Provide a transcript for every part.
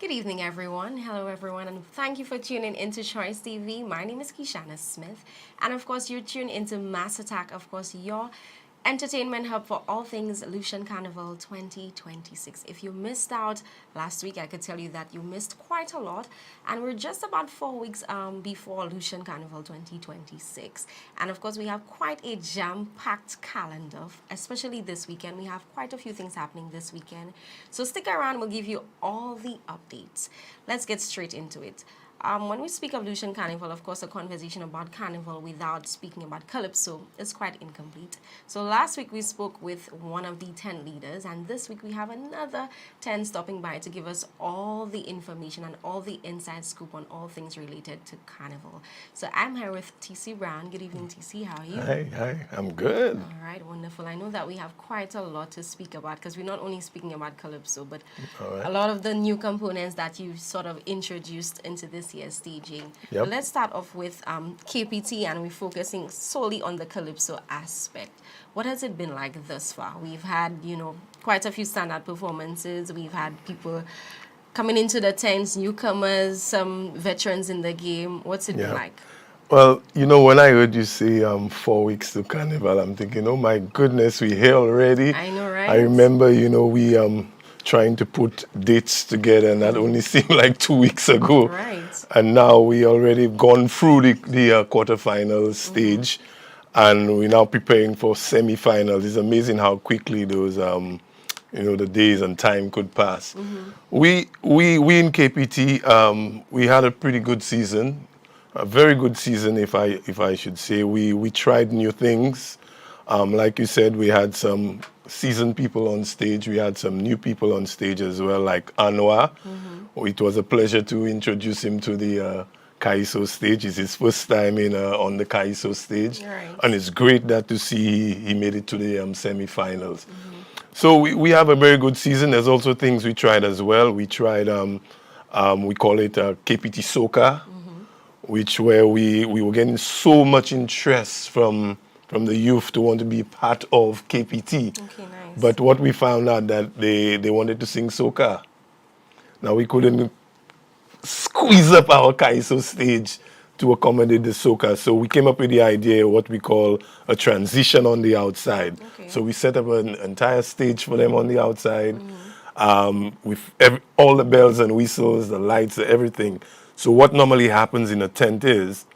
Good evening, everyone. Hello, everyone, and thank you for tuning into Choice TV. My name is Kishana Smith, and of course, you're tuned into Mass Attack, of course, your entertainment hub for all things Lucian Carnival 2026. If you missed out last week, I could tell you that you missed quite a lot, and we're just about 4 weeks before Lucian Carnival 2026. And of course, we have quite a jam-packed calendar, especially this weekend. We have quite a few things happening this weekend. So stick around, we'll give you all the updates. Let's get straight into it. When we speak of Lucian Carnival, of course, a conversation about Carnival without speaking about Calypso is quite incomplete. So last week we spoke with one of the 10 leaders, and this week we have another 10 stopping by to give us all the information and all the inside scoop on all things related to Carnival. So I'm here with TC Brown. Good evening, TC. How are you? Hi, I'm good. All right, wonderful. I know that we have quite a lot to speak about because we're not only speaking about Calypso, but a lot of the new components that you sort of introduced into this year's staging. Yep. But let's start off with KPT, and we're focusing solely on the Calypso aspect. What has it been like thus far? We've had, quite a few standout performances. We've had people coming into the tents, newcomers, some veterans in the game. What's it been like? Well, when I heard you say 4 weeks to Carnival, I'm thinking, oh my goodness, we're here already. I know, right? I remember, we trying to put dates together, and that only seemed like 2 weeks ago. Right. And now we already gone through the quarterfinal stage, and we're now preparing for semi-finals. It's amazing how quickly those the days and time could pass. We in KPT, we had a pretty good season, a very good season, if I should say. We tried new things. Like you said, we had some seasoned people on stage. We had some new people on stage as well, like Anwar. It was a pleasure to introduce him to the Kaiso stage. It's his first time on the Kaiso stage. Right. And it's great to see he made it to the semi-finals. So we have a very good season. There's also things we tried as well. We tried, we call it KPT Soca, where we were getting so much interest from the youth to want to be part of KPT. Okay, nice. But what we found out that they wanted to sing soca. Now we couldn't squeeze up our Kaiso stage to accommodate the soca. So we came up with the idea, what we call a transition on the outside. Okay. So we set up an entire stage for them on the outside, with all the bells and whistles, the lights, everything. So what normally happens in a tent is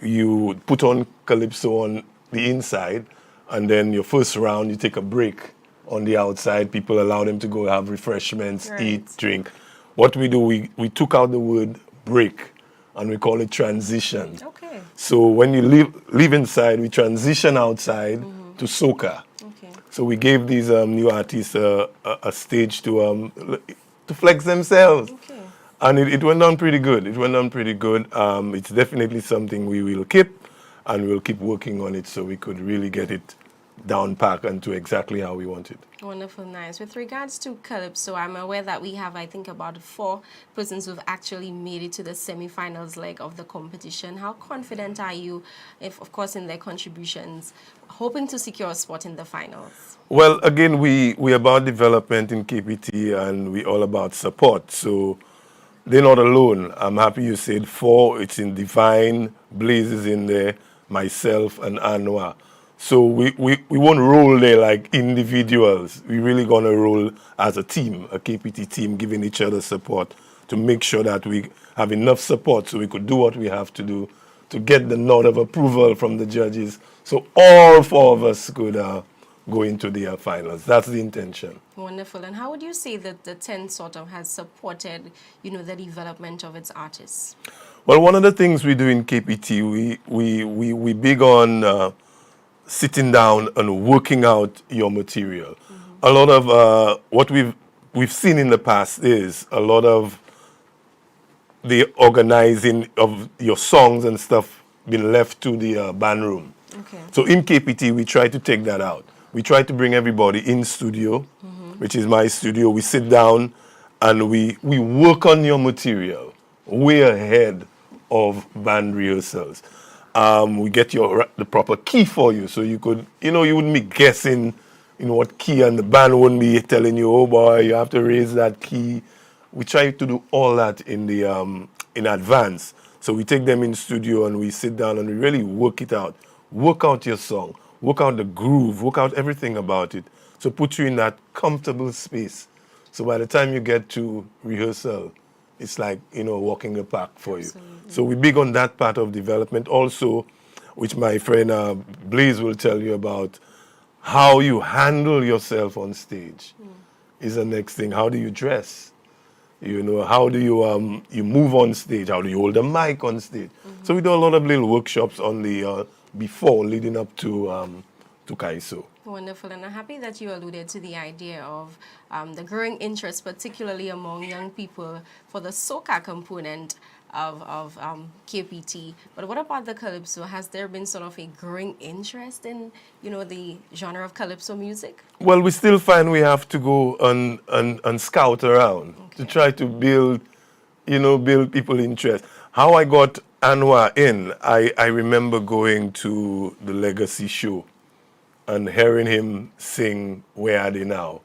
you put on Calypso on the inside, and then your first round you take a break on the outside. People allow them to go have refreshments, Right. eat, drink. What we do, we took out the word break, and we call it transition. Okay. So when you live inside, we transition outside to soca. Okay. So we gave these new artists a stage to flex themselves. Okay. And it went on pretty good. It's definitely something we will keep, and we'll keep working on it so we could really get it down packed and to exactly how we want it. Wonderful, nice. With regards to Calypso, I'm aware that we have, I think, about 4 persons who've actually made it to the semi-finals leg of the competition. How confident are you, if, of course, in their contributions, hoping to secure a spot in the finals? Well, again, we about development in KPT, and we all about support. So they're not alone. I'm happy you said 4. It's in Divine, Blaze is in there, myself, and Anwar. So we won't roll there like individuals. We're really going to roll as a team, a KPT team, giving each other support to make sure that we have enough support so we could do what we have to do to get the nod of approval from the judges so all 4 of us could go into the finals. That's the intention. Wonderful. And how would you say that the tent sort of has supported, the development of its artists? Well, one of the things we do in KPT, we big on sitting down and working out your material. A lot of what we've seen in the past is a lot of the organizing of your songs and stuff been left to the band room. Okay. So in KPT, we try to take that out. We try to bring everybody in studio, which is my studio. We sit down and we work on your material way ahead of band rehearsals. We get the proper key for you, so you could, you wouldn't be guessing, what key, and the band wouldn't be telling you, oh boy, you have to raise that key. we try to do all that in advance. So we take them in studio and we sit down and we really work it out. Work out your song, work out the groove, work out everything about it. So put you in that comfortable space. So by the time you get to rehearsal, it's like, walking the park for you. So we're big on that part of development. Also, which my friend Blaze will tell you about, how you handle yourself on stage is the next thing. How do you dress? How do you move on stage? How do you hold a mic on stage? So we do a lot of little workshops on the before leading up to Kaiso. Wonderful, and I'm happy that you alluded to the idea of the growing interest, particularly among young people, for the soca component of KPT. But what about the calypso? Has there been sort of a growing interest in, the genre of calypso music? Well, we still find we have to go and scout around to try to build people interest. How I got Anwar in, I remember going to the Legacy show and hearing him sing Where Are They Now,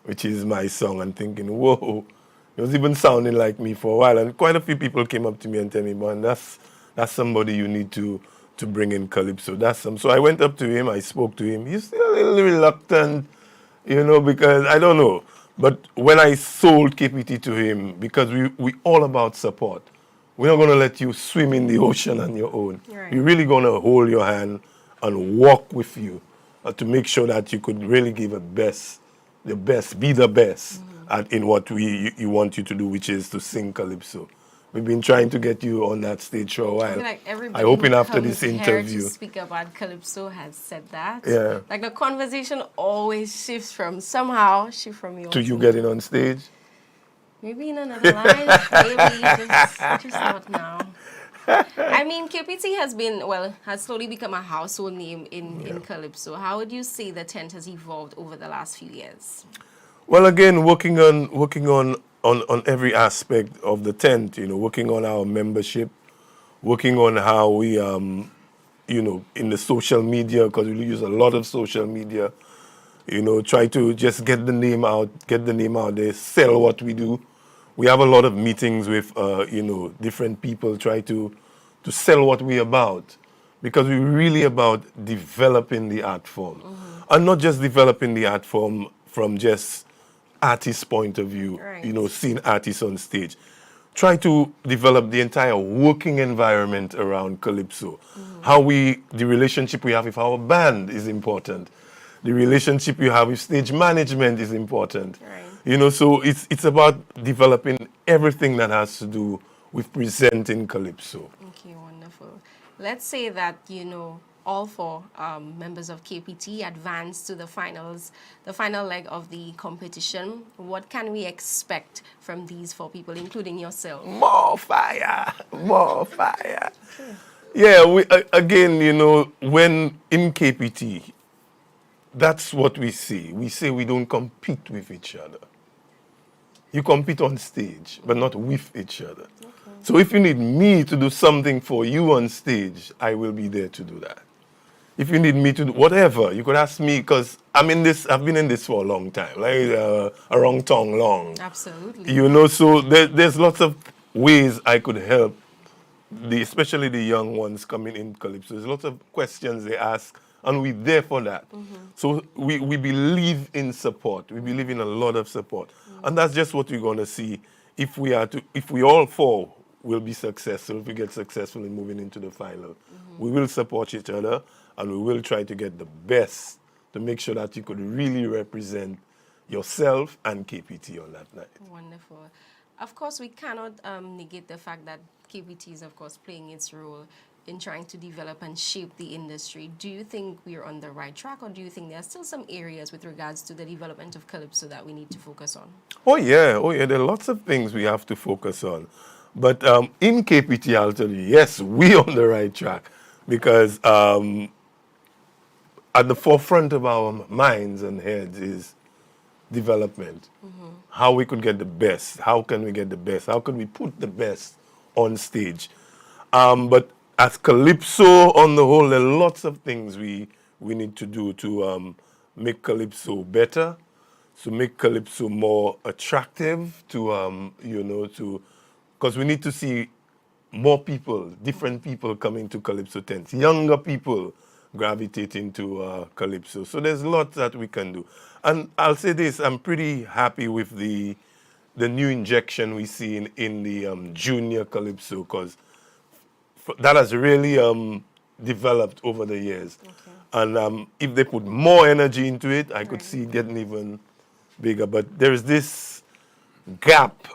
which is my song, and thinking, whoa, it was even sounding like me for a while. And quite a few people came up to me and tell me, man, that's somebody you need to bring in calypso. So I went up to him, I spoke to him. He's still a little reluctant, because I don't know. But when I sold KPT to him, because we all about support, we're not going to let you swim in the ocean on your own. Right. We're really going to hold your hand and walk with you to make sure that you could really give be the best in what you want you to do, which is to sing calypso. We've been trying to get you on that stage for a while. I feel like everybody I'm hoping who after this comes here interview to speak about calypso has said that. Yeah. Like the conversation always shifts from your to you getting on stage. maybe in another life, maybe just not now. I mean, KPT has slowly become a household name in calypso. How would you say the tent has evolved over the last few years? Well, again, working on every aspect of the tent, working on our membership, working on how we, in the social media, because we use a lot of social media, try to just get the name out there, sell what we do. We have a lot of meetings with, different people, try to sell what we're about, because we're really about developing the art form. And not just developing the art form from just artist's point of view, Right. seeing artists on stage. Try to develop the entire working environment around calypso. The relationship we have with our band is important. The relationship you have with stage management is important. Right. So it's about developing everything that has to do with presenting calypso. Okay, wonderful. Let's say that, all four members of KPT advance to the final leg of the competition. What can we expect from these four people, including yourself? More fire, more fire. Yeah, again, when in KPT, that's what we say. We say we don't compete with each other. You compete on stage, but not with each other. Okay. So if you need me to do something for you on stage, I will be there to do that. If you need me to do whatever, you could ask me, because I've been in this for a long time, like a wrong tongue long. Absolutely. So there's lots of ways I could help, especially the young ones coming in calypso. There's lots of questions they ask, and we're there for that. So we believe in support. We believe in a lot of support. And that's just what we're going to see if we all four will be successful, if we get successful in moving into the final. We will support each other, and we will try to get the best to make sure that you could really represent yourself and KPT on that night. Wonderful. Of course, we cannot negate the fact that KPT is, of course, playing its role in trying to develop and shape the industry. Do you think we're on the right track, or do you think there are still some areas with regards to the development of calypso that we need to focus on? Oh yeah. There are lots of things we have to focus on. But in KPT, I'll tell you, yes, we're on the right track, because at the forefront of our minds and heads is development. How we could get the best. How can we get the best? How can we put the best on stage? But as calypso on the whole, there are lots of things we need to do to make calypso better, to make calypso more attractive because we need to see more people, different people coming to calypso tents, younger people gravitating to calypso. So there's lots that we can do. And I'll say this, I'm pretty happy with the new injection we see in the junior calypso, because that has really developed over the years. Okay. And if they put more energy into it, I could see it getting even bigger. But there's this gap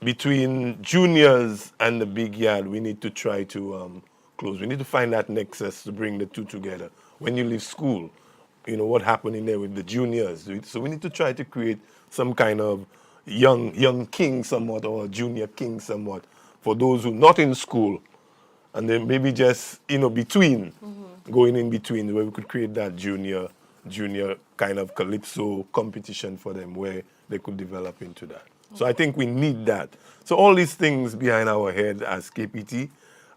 between juniors and the big yard we need to try to close. We need to find that nexus to bring the two together. When you leave school, what happened in there with the juniors. So we need to try to create some kind of young king somewhat, or junior king somewhat, for those who not in school, and then maybe just between, going in between, where we could create that junior kind of calypso competition for them, where they could develop into that. So I think we need that. So all these things behind our head as KPT,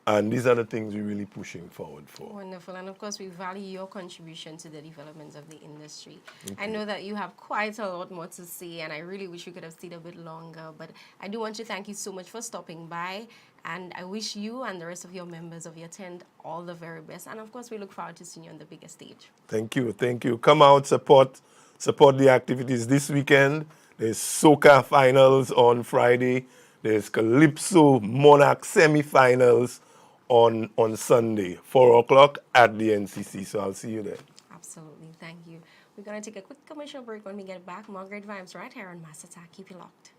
and these are the things we're really pushing forward for. Wonderful. And of course, we value your contribution to the development of the industry. I know that you have quite a lot more to say, and I really wish we could have stayed a bit longer. But I do want to thank you so much for stopping by. And I wish you and the rest of your members of your tent all the very best. And of course, we look forward to seeing you on the bigger stage. Thank you. Thank you. Come out, support the activities this weekend. There's Soca finals on Friday. There's Calypso Monarch semi-finals on Sunday, 4 o'clock at the NCC. So I'll see you there. Absolutely. Thank you. We're going to take a quick commercial break. When we get back, more great vibes right here on Mass Attack. Keep it locked.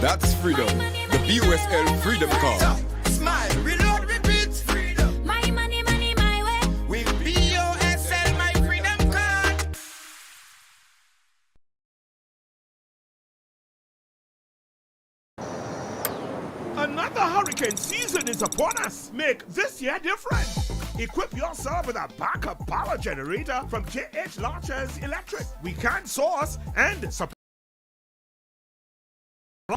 That's freedom. The BUSL Freedom Card. Smile, reload, repeat. Freedom. My money, my way. With BUSL, my freedom card. Another hurricane season is upon us. Make this year different. Equip yourself with a backup power generator from JH Launchers Electric. We can source and supply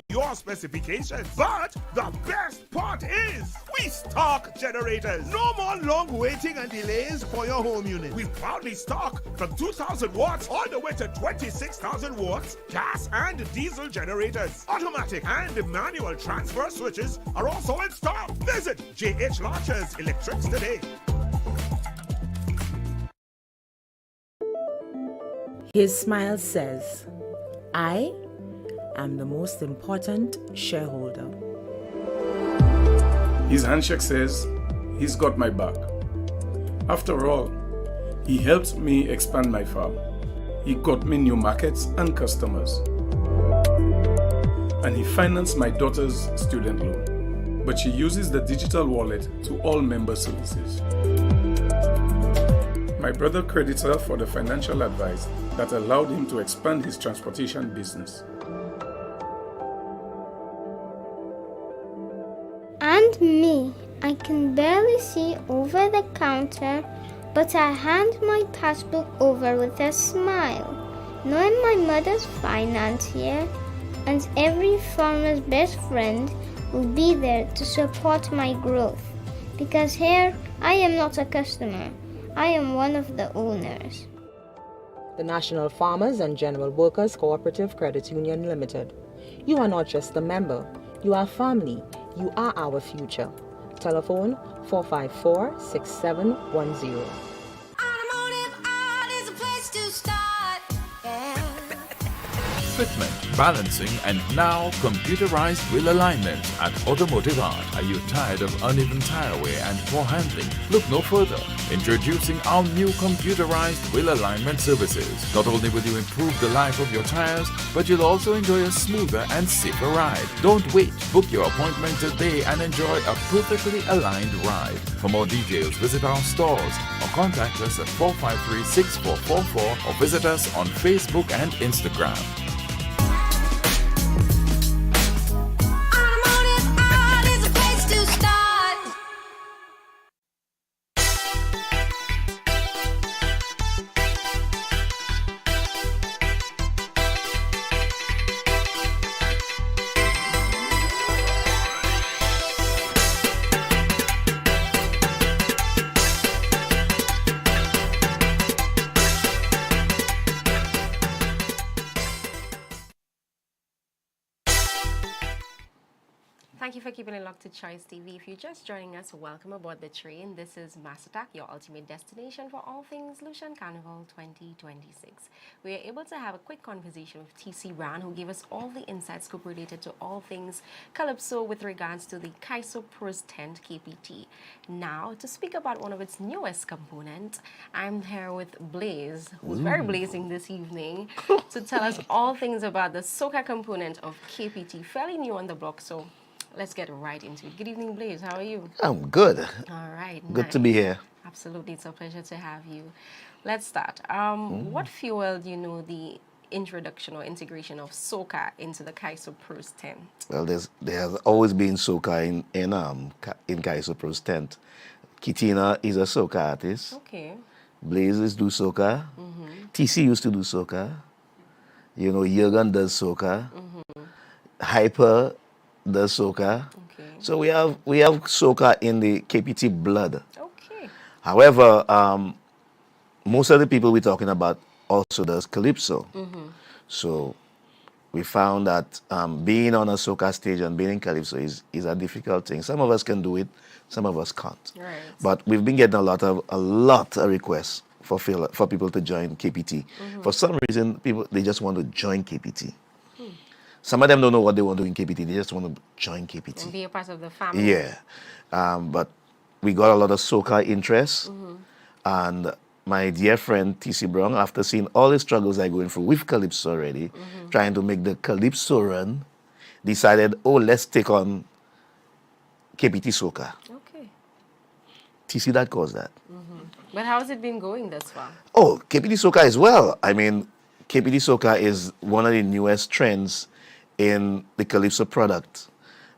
your specifications, but the best part is we stock generators. No more long waiting and delays for your home unit. We proudly stock from 2,000 watts all the way to 26,000 watts gas and diesel generators. Automatic and manual transfer switches are also in stock. Visit JH Launchers Electrics today. His smile says, I am the most important shareholder. His handshake says, he's got my back. After all, he helped me expand my farm. He got me new markets and customers. And he financed my daughter's student loan. But she uses the digital wallet to all member services. My brother credits her for the financial advice that allowed him to expand his transportation business. And me, I can barely see over the counter, but I hand my passbook over with a smile, knowing my mother's financier and every farmer's best friend will be there to support my growth. Because here, I am not a customer, I am one of the owners. The National Farmers and General Workers Cooperative Credit Union Limited. You are not just a member, you are family, you are our future. Telephone 454-6710. Automotive art is a place to start. Yeah. Fitment, balancing, and now computerized wheel alignment at Automotive Art. Are you tired of uneven tire wear and poor handling? Look no further. Introducing our new computerized wheel alignment services. Not only will you improve the life of your tires, but you'll also enjoy a smoother and safer ride. Don't wait. Book your appointment today and enjoy a perfectly aligned ride. For more details, visit our stores or contact us at 453-6444 or visit us on Facebook and Instagram. Automotive art is a place to start. Thank you for keeping it locked to Choice TV. If you're just joining us, welcome aboard the train. This is Mass Attack, your ultimate destination for all things Lucian Carnival 2026. We are able to have a quick conversation with TC Brown, who gave us all the inside scoop related to all things Calypso with regards to the Kaiso Pros tent KPT. Now, to speak about one of its newest components, I'm here with Blaze, who's very blazing this evening, to tell us all things about the Soca component of KPT, fairly new on the block. So let's get right into it. Good evening, Blaze. How are you? I'm good. All right. Good to be here. Absolutely. It's a pleasure to have you. Let's start. What fueled, the introduction or integration of soca into the Kaiso Pros tent? Well, there has always been soca in Kaiso Pros tent. Kitina is a soca artist. Okay. Blazes do soca. TC used to do soca. Jürgen does soca. Hyper does soca. Okay. So we have soca in the KPT blood. Okay. However, most of the people we're talking about also does calypso. So we found that being on a soca stage and being in calypso is a difficult thing. Some of us can do it, some of us can't. Right. But we've been getting a lot of requests for people to join KPT. For some reason, they just want to join KPT. Some of them don't know what they want to do in KPT. They just want to join KPT. And be a part of the family. Yeah. But we got a lot of soca interest. And my dear friend TC Brown, after seeing all the struggles I'm going through with Calypso already, trying to make the Calypso run, decided, let's take on KPT Soca. Okay. TC that caused that. But how has it been going thus far? Oh, KPT Soca as well. I mean, KPT Soca is one of the newest trends in the Calypso product.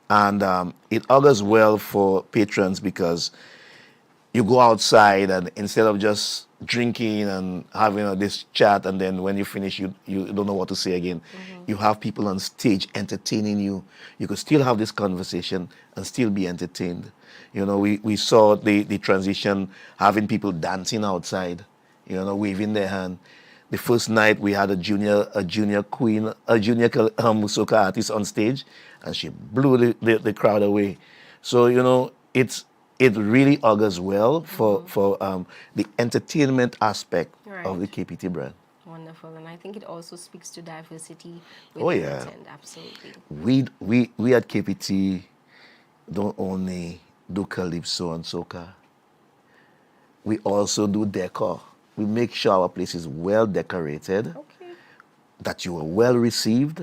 And it augurs well for patrons because you go outside and instead of just drinking and having this chat and then when you finish, you don't know what to say again. You have people on stage entertaining you. You could still have this conversation and still be entertained. We saw the transition, having people dancing outside, waving their hand. The first night we had a junior soca artist on stage, and she blew the crowd away. So it really augurs well for the entertainment aspect of the KPT brand. Wonderful, and I think it also speaks to diversity. Oh yeah, the tent, absolutely. We at KPT don't only do calypso and soca. We also do decor. We make sure our place is well decorated, that you are well received,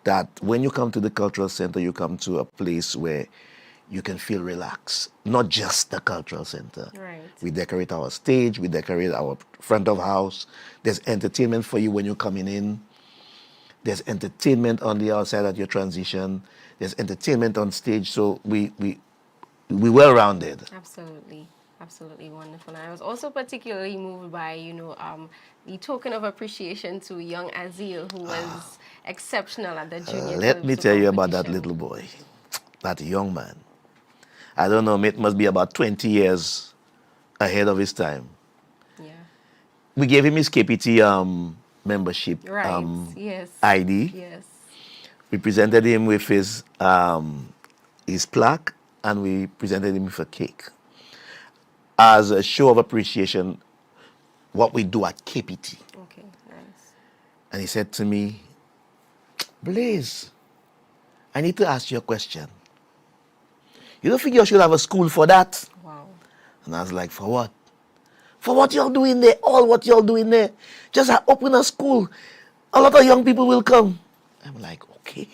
that when you come to the cultural center, you come to a place where you can feel relaxed. Not just the cultural center. Right. We decorate our stage, we decorate our front of house. There's entertainment for you when you're coming in. There's entertainment on the outside at your transition. There's entertainment on stage. So we well rounded. Absolutely. Absolutely wonderful. And I was also particularly moved by, the token of appreciation to young Azil, who was exceptional at the junior Let me Calypso tell you about that competition. little boy, that young man. I don't know, it must be about 20 years ahead of his time. Yeah. We gave him his KPT membership Right. Yes. ID. Yes. We presented him with his plaque, and we presented him with a cake as a show of appreciation what we do at KPT. Okay. Nice. And he said to me, Blaze, I need to ask you a question. You don't think you should have a school for that? Wow. And I was like, for what? For what y'all doing there? All what y'all doing there? Just open a school. A lot of young people will come. I'm like, okay.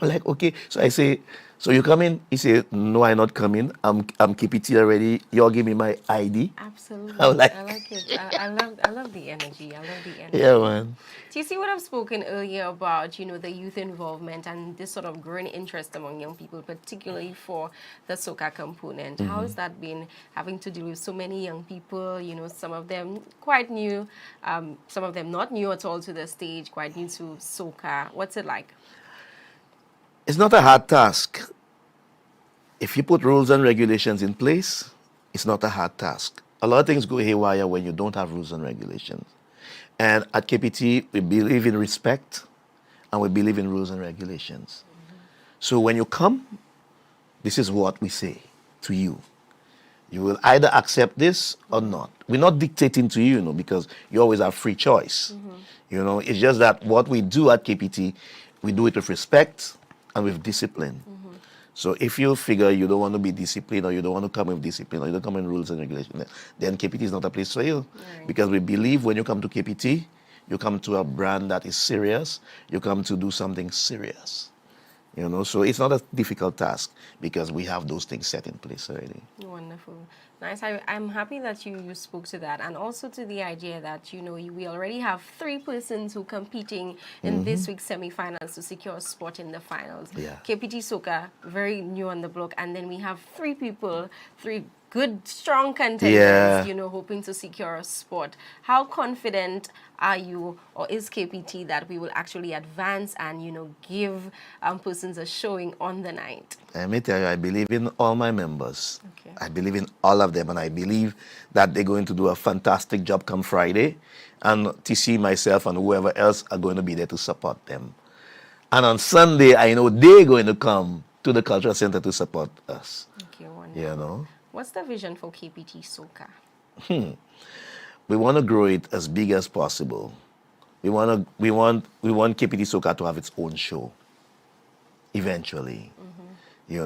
I'm like, okay. So I say, so you coming? He said, no, I'm not coming. I'm KPT already. Y'all give me my ID. Absolutely. I'm like, I like it. I love the energy. I love the energy. yeah, man. Do you see what I've spoken earlier about, the youth involvement and this sort of growing interest among young people, particularly for the soca component? How has that been, having to deal with so many young people, some of them quite new, some of them not new at all to the stage, quite new to soca? What's it like? It's not a hard task. If you put rules and regulations in place, it's not a hard task. A lot of things go haywire when you don't have rules and regulations. And at KPT, we believe in respect and we believe in rules and regulations. So when you come, this is what we say to you. You will either accept this or not. We're not dictating to you, because you always have free choice. It's just that what we do at KPT, we do it with respect and with discipline. So if you figure you don't want to be disciplined, or you don't want to come with discipline, or you don't come in rules and regulations, then KPT is not a place for you. Right. Because we believe when you come to KPT, you come to a brand that is serious, you come to do something serious. So it's not a difficult task because we have those things set in place already. Wonderful. Nice. I'm happy that you spoke to that, and also to the idea that, we already have 3 persons who competing in this week's semi-finals to secure a spot in the finals. Yeah. KPT Soca, very new on the block, and then we have 3 people, 3 good, strong contenders, Yeah. hoping to secure a spot. How confident are you, or is KPT, that we will actually advance and, give persons a showing on the night? Let me tell you, I believe in all my members. Okay. I believe in all of them, and I believe that they're going to do a fantastic job come Friday. And TC, myself, and whoever else are going to be there to support them. And on Sunday, I know they're going to come to the Cultural Center to support us. Okay, wonderful. You What's the vision for KPT Soca? We want to grow it as big as possible. We want KPT Soca to have its own show eventually. We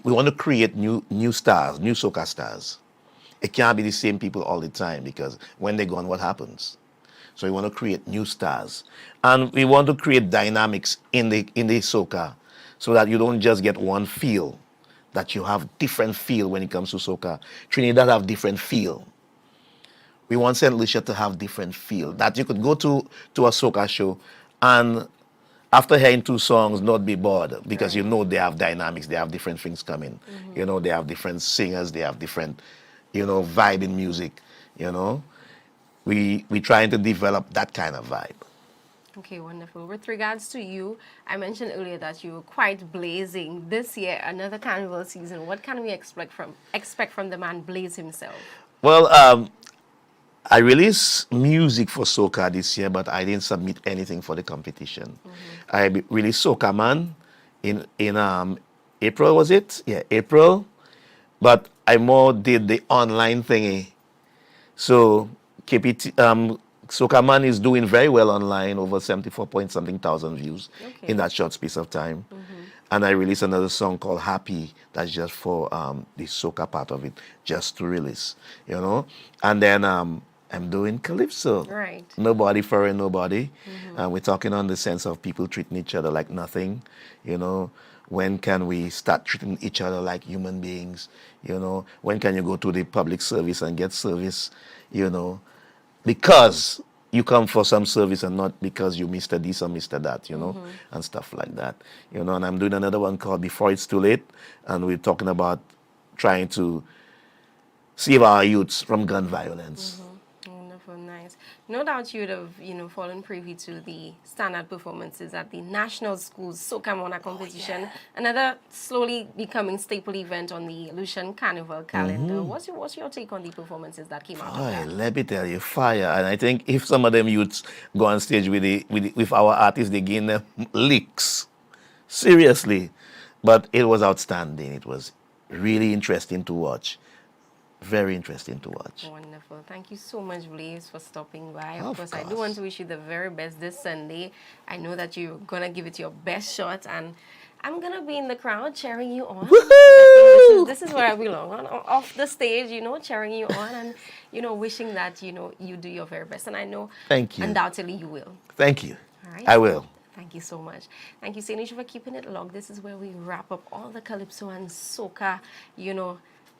want to create new stars, new soca stars. It can't be the same people all the time, because when they're gone, what happens? So we want to create new stars, and we want to create dynamics in the soca, so that you don't just get one feel, that you have different feel when it comes to soca. Trinidad have different feel. We want St. Lucia to have different feel, that you could go to a soca show and after hearing 2 songs, not be bored, because they have dynamics, they have different things coming. They have different singers, they have different, vibe in music. We trying to develop that kind of vibe. Okay, wonderful. With regards to you, I mentioned earlier that you were quite blazing this year, another Carnival season. What can we expect from the man Blaze himself? Well, I released music for soca this year, but I didn't submit anything for the competition. I released Soca Man in April, was it? Yeah, April. But I more did the online thingy. So KPT, Soca Man is doing very well online, over 74 point something thousand views in that short space of time. And I released another song called Happy, that's just for the soca part of it, just to release, And then I'm doing Calypso. Right. Nobody foreign, nobody. And we're talking on the sense of people treating each other like nothing, When can we start treating each other like human beings? You know, when can you go to the public service and get service? You know, because you come for some service and not because you Mr. This or Mr. That, you know, and stuff like that. You know, and I'm doing another one called Before It's Too Late, and we're talking about trying to save our youths from gun violence. Wonderful, nice. No doubt you would have, fallen privy to the standard performances at the national schools Soca Mona competition. Another slowly becoming staple event on the Lucian Carnival calendar. What's your take on the performances that came out of that? Let me tell you, fire. And I think if some of them youths go on stage with our artists, they gain them licks. Seriously. But it was outstanding. It was really interesting to watch. Very interesting to watch. Wonderful. Thank you so much, Blaze, for stopping by. Of course, I do course. want to wish you the very best this Sunday. I know that you're going to give it your best shot, and I'm going to be in the crowd cheering you on. I think this is where I belong, off the stage, cheering you on and, wishing that, you do your very best. And I know Thank you. undoubtedly you will. Thank you. All right? I will. Thank you so much. Thank you, Senisha, for keeping it locked. This is where we wrap up all the Calypso and Soca,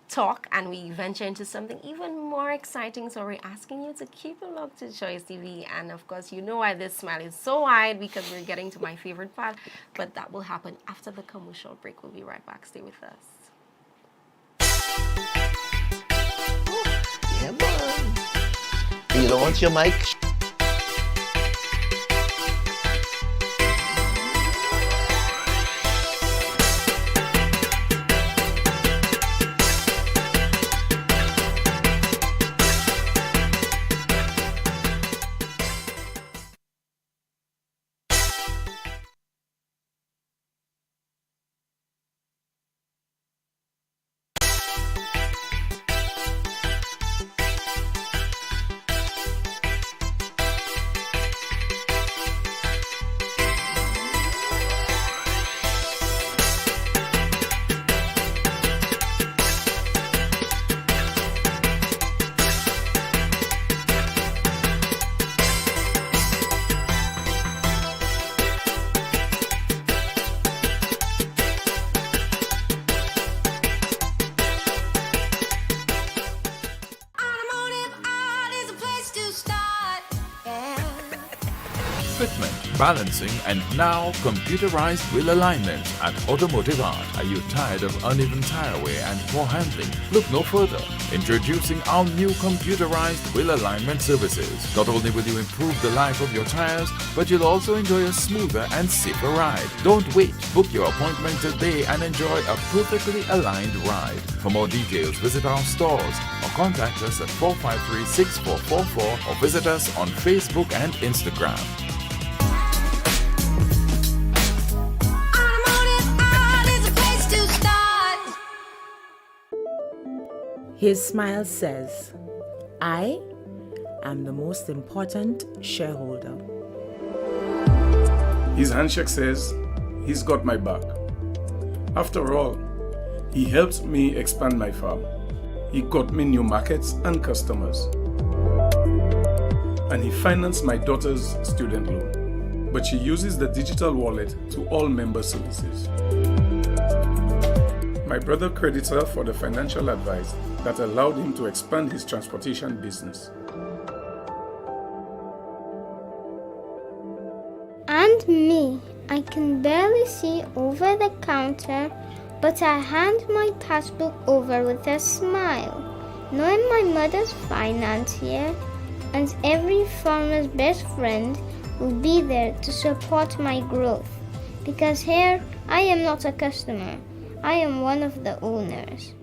talk, and we venture into something even more exciting. So we're asking you to keep it locked to Choice TV. And of course, you know why this smile is so wide, because we're getting to my favorite part. But that will happen after the commercial break. We'll be right back. Stay with us. Yeah, man. You don't want your mic? Automotive art is a place to start. Yeah. Fitment, balancing, and now computerized wheel alignment at Automotive Art. Are you tired of uneven tire wear and poor handling? Look no further. Introducing our new computerized wheel alignment services. Not only will you improve the life of your tires, but you'll also enjoy a smoother and safer ride. Don't wait. Book your appointment today and enjoy a perfectly aligned ride. For more details, visit our stores or contact us at 453-6444 or visit us on Facebook and Instagram. Automotive art is a place to start. His smile says, I am the most important shareholder. His handshake says, he's got my back. After all, he helped me expand my farm. He got me new markets and customers. And he financed my daughter's student loan. But she uses the digital wallet to all member services. My brother credits her for the financial advice that allowed him to expand his transportation business. And me, I can barely see over the counter, but I hand my passbook over with a smile, knowing my mother's financier and every farmer's best friend will be there to support my growth. Because here, I am not a customer, I am one of the owners.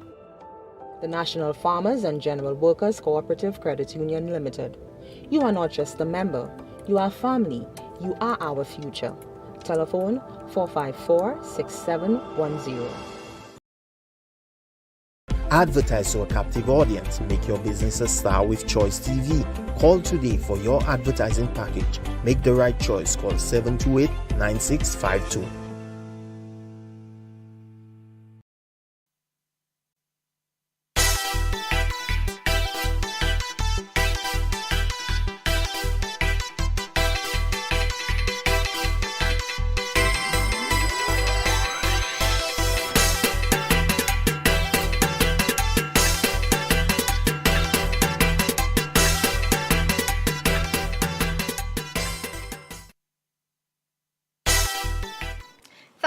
The National Farmers and General Workers Cooperative Credit Union Limited. You are not just a member, you are family, you are our future. Telephone 454-6710. Advertise to a captive audience. Make your business a star with Choice TV. Call today for your advertising package. Make the right choice. Call 728-9652.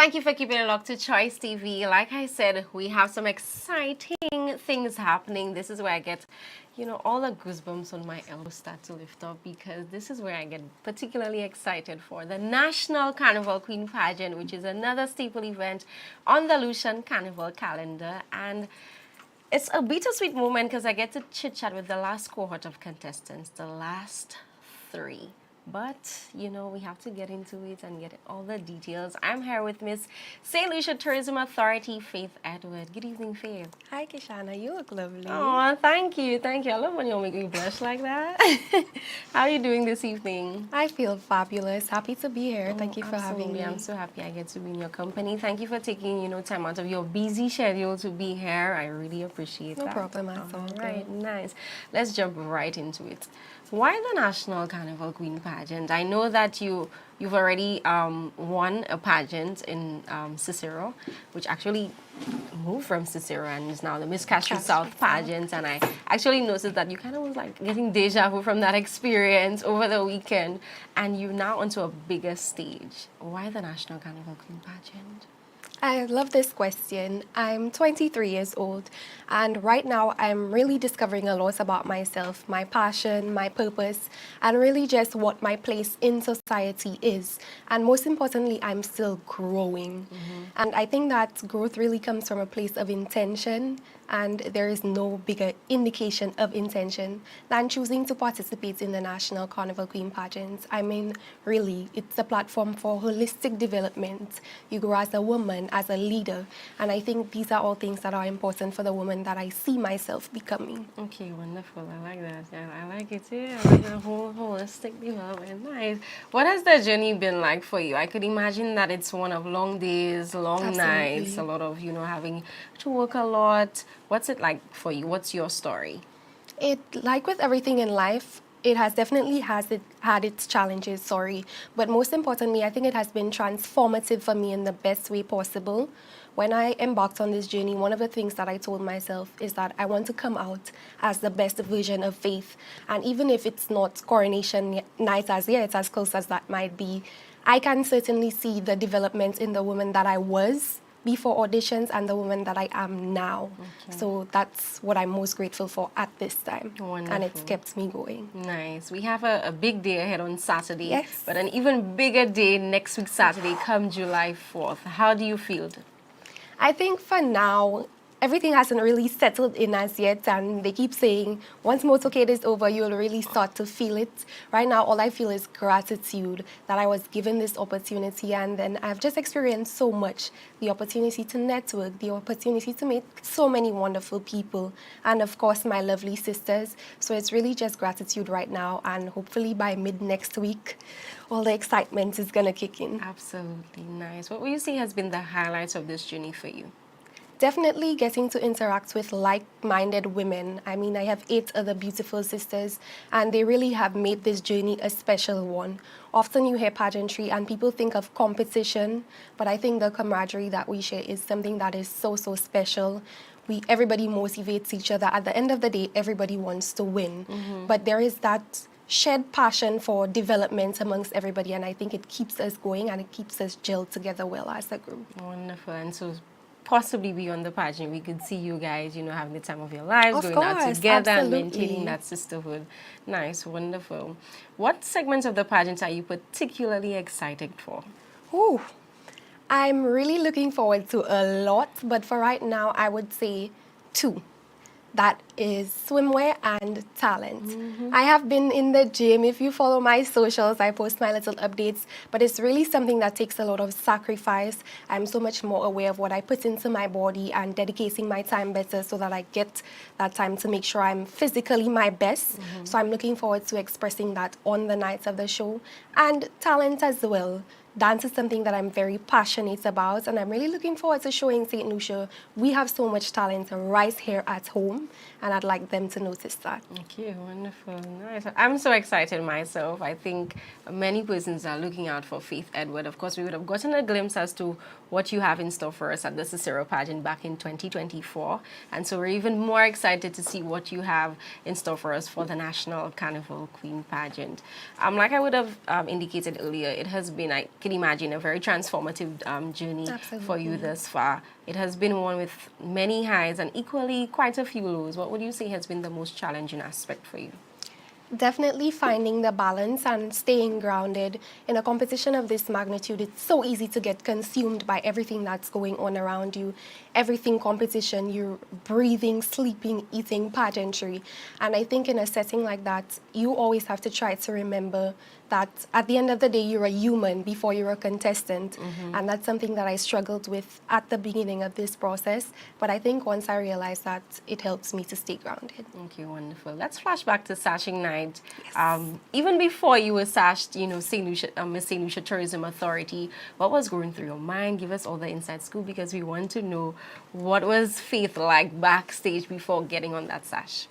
Thank you for keeping it locked to Choice TV. Like I said, we have some exciting things happening. This is where I get, all the goosebumps on my elbows start to lift up, because this is where I get particularly excited for the National Carnival Queen Pageant, which is another staple event on the Lucian Carnival calendar. And it's a bittersweet moment because I get to chit-chat with the last cohort of contestants, the last 3. But, we have to get into it and get all the details. I'm here with Miss St. Lucia Tourism Authority, Faith Edward. Good evening, Faith. Hi, Kishana. You look lovely. Oh, thank you. Thank you. I love when you make me blush like that. How are you doing this evening? I feel fabulous. Happy to be here. Thank you for having me. I'm so happy I get to be in your company. Thank you for taking, time out of your busy schedule to be here. I really appreciate that. No problem at all. Right, nice. Let's jump right into it. Why the National Carnival Queen Pageant? I know that you've already won a pageant in Cicero, which actually moved from Cicero and is now the Miss Castro South pageant. And I actually noticed that you kind of was like getting deja vu from that experience over the weekend, and you're now onto a bigger stage. Why the National Carnival Queen Pageant? I love this question. I'm 23 years old, and right now I'm really discovering a lot about myself, my passion, my purpose, and really just what my place in society is. And most importantly, I'm still growing. And I think that growth really comes from a place of intention, and there is no bigger indication of intention than choosing to participate in the National Carnival Queen Pageant. I mean, really, it's a platform for holistic development. You grow as a woman, as a leader, and I think these are all things that are important for the woman that I see myself becoming. Okay, wonderful. I like that. Yeah, I like it too. I like the whole holistic development. Nice. What has the journey been like for you? I could imagine that it's one of long days, long nights, a lot of, having to work a lot. What's it like for you? What's your story? Like with everything in life, it has definitely had its challenges, but most importantly, I think it has been transformative for me in the best way possible. When I embarked on this journey, one of the things that I told myself is that I want to come out as the best version of Faith. And even if it's not coronation night as yet, it's as close as that might be, I can certainly see the development in the woman that I was before auditions and the woman that I am now. Okay. So that's what I'm most grateful for at this time. Wonderful. And it's kept me going. Nice. We have a big day ahead on Saturday, yes, but an even bigger day next week, Saturday, come July 4th. How do you feel? I think for now, everything hasn't really settled in as yet, and they keep saying once motorcade is over, you'll really start to feel it. Right now, all I feel is gratitude that I was given this opportunity, and then I've just experienced so much. The opportunity to network, the opportunity to meet so many wonderful people, and of course, my lovely sisters. So it's really just gratitude right now, and hopefully by mid next week, all the excitement is gonna kick in. Absolutely nice. What would you say has been the highlights of this journey for you? Definitely getting to interact with like-minded women. I mean, I have 8 other beautiful sisters, and they really have made this journey a special one. Often you hear pageantry and people think of competition, but I think the camaraderie that we share is something that is so, so special. Everybody motivates each other. At the end of the day, everybody wants to win. But there is that shared passion for development amongst everybody, and I think it keeps us going and it keeps us gelled together well as a group. Wonderful. And so possibly beyond the pageant, we could see you guys, having the time of your lives, going out together and maintaining that sisterhood. Nice, wonderful. What segments of the pageant are you particularly excited for? Ooh, I'm really looking forward to a lot, but for right now, I would say 2. That is swimwear and talent. I have been in the gym. If you follow my socials, I post my little updates, but it's really something that takes a lot of sacrifice. I'm so much more aware of what I put into my body and dedicating my time better so that I get that time to make sure I'm physically my best. So I'm looking forward to expressing that on the nights of the show. And talent as well. Dance is something that I'm very passionate about, and I'm really looking forward to showing St. Lucia we have so much talent right here at home, and I'd like them to notice that. Okay, wonderful, nice. I'm so excited myself. I think many persons are looking out for Faith Edward. Of course, we would have gotten a glimpse as to what you have in store for us at the Cicero pageant back in 2024, and so we're even more excited to see what you have in store for us for the National Carnival Queen pageant. Like I would have indicated earlier, it has been, I can imagine, a very transformative journey for you thus far. It has been one with many highs and equally quite a few lows. What would you say has been the most challenging aspect for you? Definitely finding the balance and staying grounded. In a competition of this magnitude, it's so easy to get consumed by everything that's going on around you. Everything competition, you're breathing, sleeping, eating, pageantry. And I think in a setting like that, you always have to try to remember that at the end of the day, you're a human before you're a contestant. And that's something that I struggled with at the beginning of this process. But I think once I realized that, it helps me to stay grounded. Okay, wonderful. Let's flash back to sashing night. Even before you were sashed, you know, Miss St. Lucia Tourism Authority, what was going through your mind? Give us all the inside scoop because we want to know what was Faith like backstage before getting on that sash.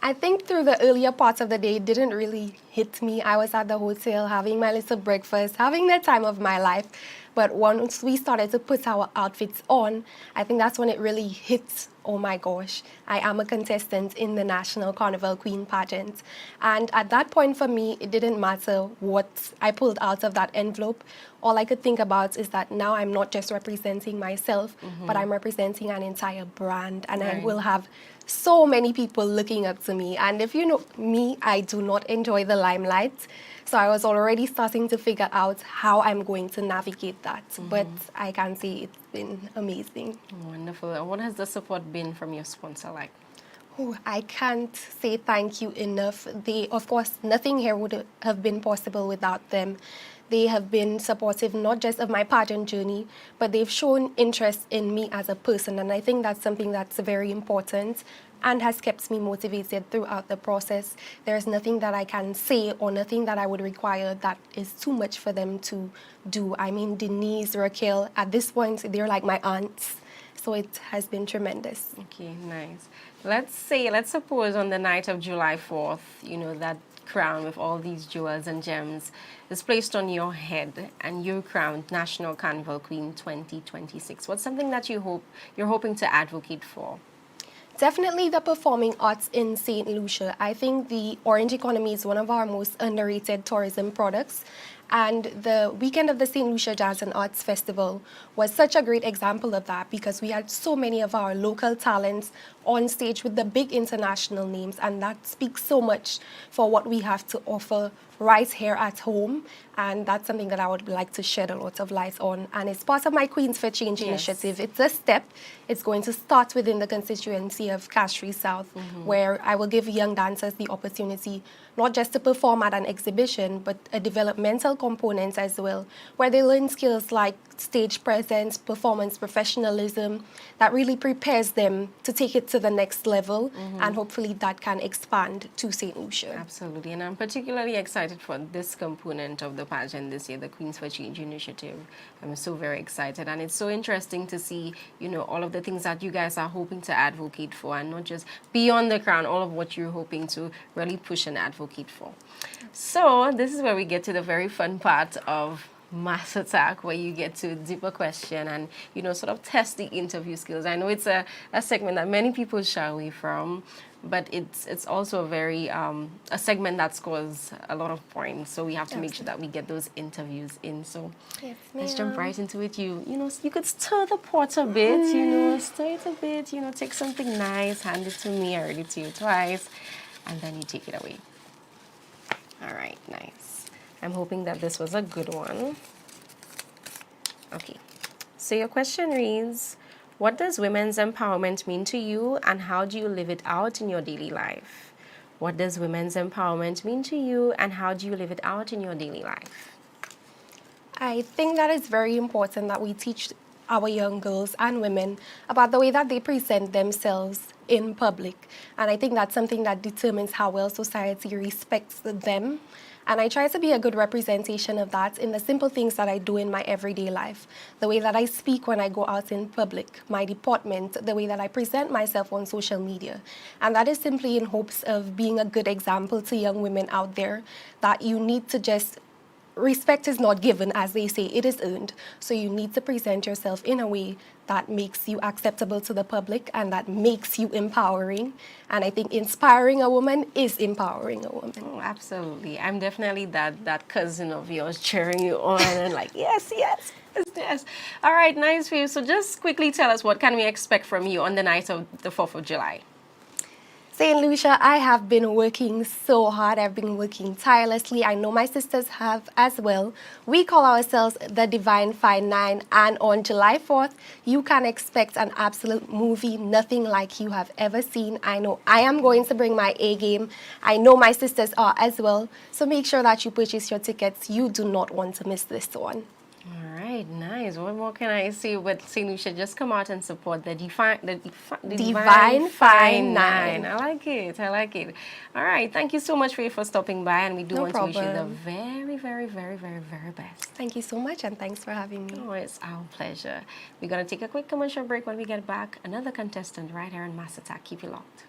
I think through the earlier parts of the day, it didn't really hit me. I was at the hotel having my little breakfast, having the time of my life. But once we started to put our outfits on, I think that's when it really hit, oh my gosh, I am a contestant in the National Carnival Queen pageant. And at that point for me, it didn't matter what I pulled out of that envelope. All I could think about is that now I'm not just representing myself, but I'm representing an entire brand. And I will have so many people looking up to me. And if you know me, I do not enjoy the limelight. So I was already starting to figure out how I'm going to navigate that. But I can say it's been amazing. Wonderful. And what has the support been from your sponsor like? Oh, I can't say thank you enough. They, of course, nothing here would have been possible without them. They have been supportive not just of my pageant journey, but they've shown interest in me as a person. And I think that's something that's very important and has kept me motivated throughout the process. There's nothing that I can say or nothing that I would require that is too much for them to do. I mean, Denise, Raquel, at this point, they're like my aunts. So it has been tremendous. Okay, nice. Let's suppose on the night of July 4th, you know, that crown with all these jewels and gems is placed on your head and you're crowned National Carnival Queen 2026. What's something that you're hoping to advocate for? Definitely the performing arts in St. Lucia. I think the orange economy is one of our most underrated tourism products. And the weekend of the St. Lucia Jazz and Arts Festival was such a great example of that because we had so many of our local talents on stage with the big international names, and that speaks so much for what we have to offer right here at home. And that's something that I would like to shed a lot of light on. And it's part of my Queens for Change initiative. It's a step. It's going to start within the constituency of Castries South, where I will give young dancers the opportunity not just to perform at an exhibition, but a developmental component as well, where they learn skills like stage presence, performance professionalism, that really prepares them to take it to the next level, and hopefully that can expand to St. Lucia. Absolutely, and I'm particularly excited for this component of the pageant this year, the Queens for Change initiative. I'm so very excited, and it's so interesting to see, you know, all of the things that you guys are hoping to advocate for, and not just beyond the crown, all of what you're hoping to really push and advocate for. So this is where we get to the very fun part of Mass Attack, where you get to dip a question and, you know, sort of test the interview skills. I know it's a segment that many people shy away from, but it's also a very a segment that scores a lot of points. So we have to make sure that we get those interviews in. So let's jump right into it. You know, you could stir the pot a bit. You know, stir it a bit. You know, take something nice, hand it to me. I read it to you twice, and then you take it away. All right, nice. I'm hoping that this was a good one. Okay, so your question reads, what does women's empowerment mean to you and how do you live it out in your daily life? What does women's empowerment mean to you and how do you live it out in your daily life? I think that it's very important that we teach our young girls and women about the way that they present themselves in public. And I think that's something that determines how well society respects them. And I try to be a good representation of that in the simple things that I do in my everyday life. The way that I speak when I go out in public, my deportment, the way that I present myself on social media. And that is simply in hopes of being a good example to young women out there that you need to just respect is not given, as they say, it is earned. So you need to present yourself in a way that makes you acceptable to the public and that makes you empowering. And I think inspiring a woman is empowering a woman. Oh, absolutely. I'm definitely that cousin of yours cheering you on and like, yes, yes, yes, yes. All right, nice for you. So just quickly tell us, what can we expect from you on the night of the 4th of July? St. Lucia, I have been working so hard. I've been working tirelessly. I know my sisters have as well. We call ourselves the Divine Fine Nine, and on July 4th, you can expect an absolute movie, nothing like you have ever seen. I know I am going to bring my A game. I know my sisters are as well. So make sure that you purchase your tickets. You do not want to miss this one. All right, nice. What more can I say? But St. Lucia, just come out and support the Divine Fine Nine. I like it. I like it. All right. Thank you so much for stopping by, and we do want to wish you the very, very, very, very, very best. Thank you so much, and thanks for having me. Oh, it's our pleasure. We're going to take a quick commercial break. When we get back, another contestant right here on Mass Attack. Keep you locked.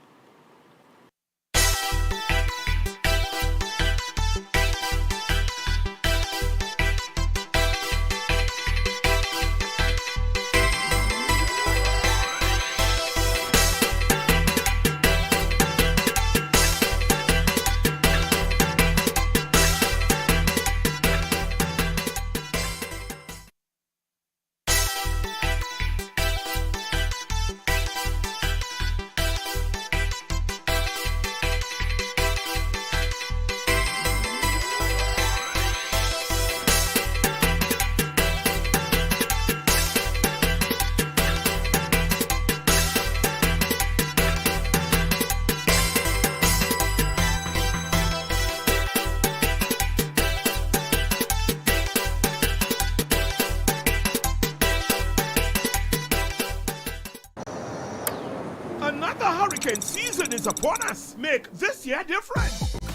Another hurricane season is upon us. Make this year different.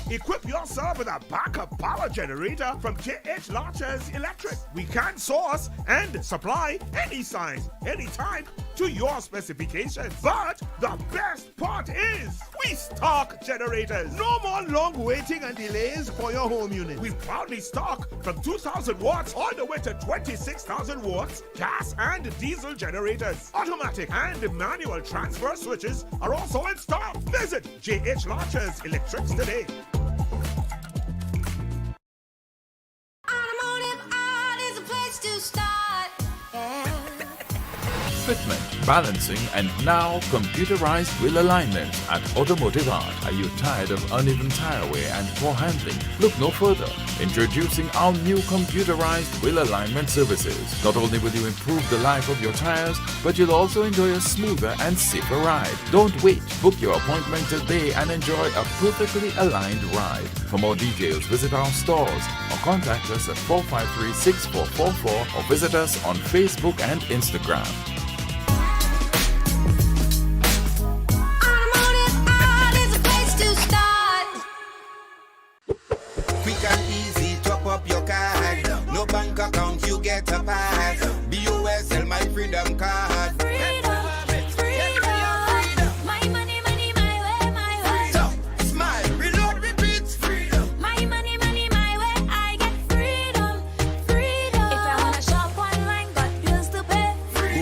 Equip yourself with a backup power generator from JH Launchers Electric. We can source and supply any size, any type to your specifications. But the best part is we stock generators. No more long waiting and delays for your home unit. We proudly stock from 2,000 watts all the way to 26,000 watts gas and diesel generators. Automatic and manual transfer switches are also in stock. Visit JH Launchers Electrics today. Automotive art is a place to start. Yeah. Fitment, balancing, and now computerized wheel alignment at Automotive Art. Are you tired of uneven tire wear and poor handling? Look no further. Introducing our new computerized wheel alignment services. Not only will you improve the life of your tires, but you'll also enjoy a smoother and safer ride. Don't wait. Book your appointment today and enjoy a perfectly aligned ride. For more details, visit our stores or contact us at 453-6444 or visit us on Facebook and Instagram. Automotive art is a place to start. Quick and easy, top up your card. No bank account, you get a pass. BUSL, my freedom card. My money, money, my way, my way. Smile, reload, repeat. Freedom. My money, money, my way. I get freedom, freedom. If I wanna shop online, got bills to pay.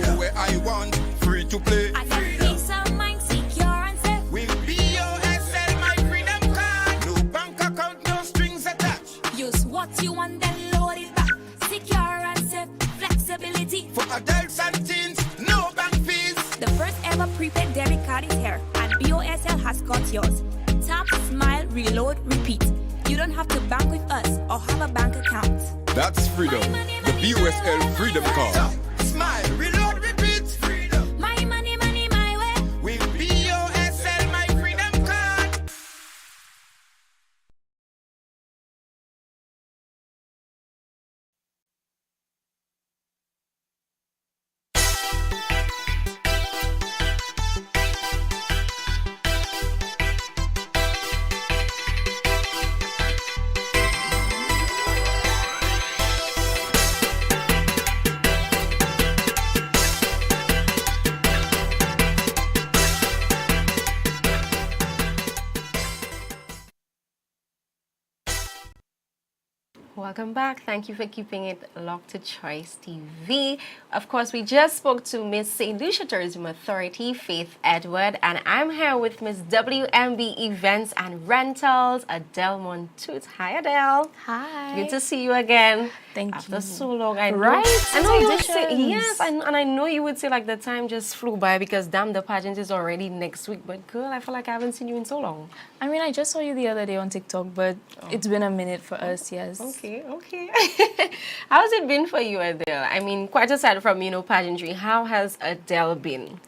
Go where I want, free to play. I get peace of mind, secure and safe. With BUSL, my freedom card. No bank account, no strings attached. Use what you want, then load it back. Secure and safe, flexibility. For adults and teens, no bank fees. The first ever prepaid debit card is here, and BOSL has got yours. Tap, smile, reload, repeat. You don't have to bank with us or have a bank account. That's freedom. The BUSL freedom card. Smile, reload, repeat. Freedom. My money, money, my way. With BUSL, my freedom card. Welcome back. Thank you for keeping it locked to Choice TV. Of course, we just spoke to Miss St. Lucia Tourism Authority, Faith Edward, and I'm here with Miss WMB Events and Rentals, Adele Montoot. Hi, Adele. Hi. Good to see you again. Thank After you. so long, I know. Right? I know you would say Auditions. yes, and I know you would say like the time just flew by because damn, the pageant is already next week. But girl, I feel like I haven't seen you in so long. I mean, I just saw you the other day on TikTok, but it's been a minute for us, yes. Okay. How's it been for you, Adele? I mean, quite aside from, pageantry, how has Adele been?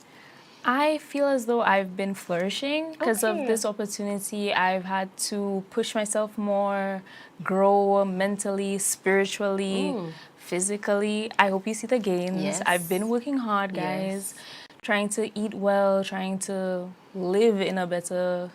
I feel as though I've been flourishing because Okay. of this opportunity. I've had to push myself more, grow mentally, spiritually, physically. I hope you see the gains. Yes. I've been working hard, guys, Yes. trying to eat well, trying to live in a better,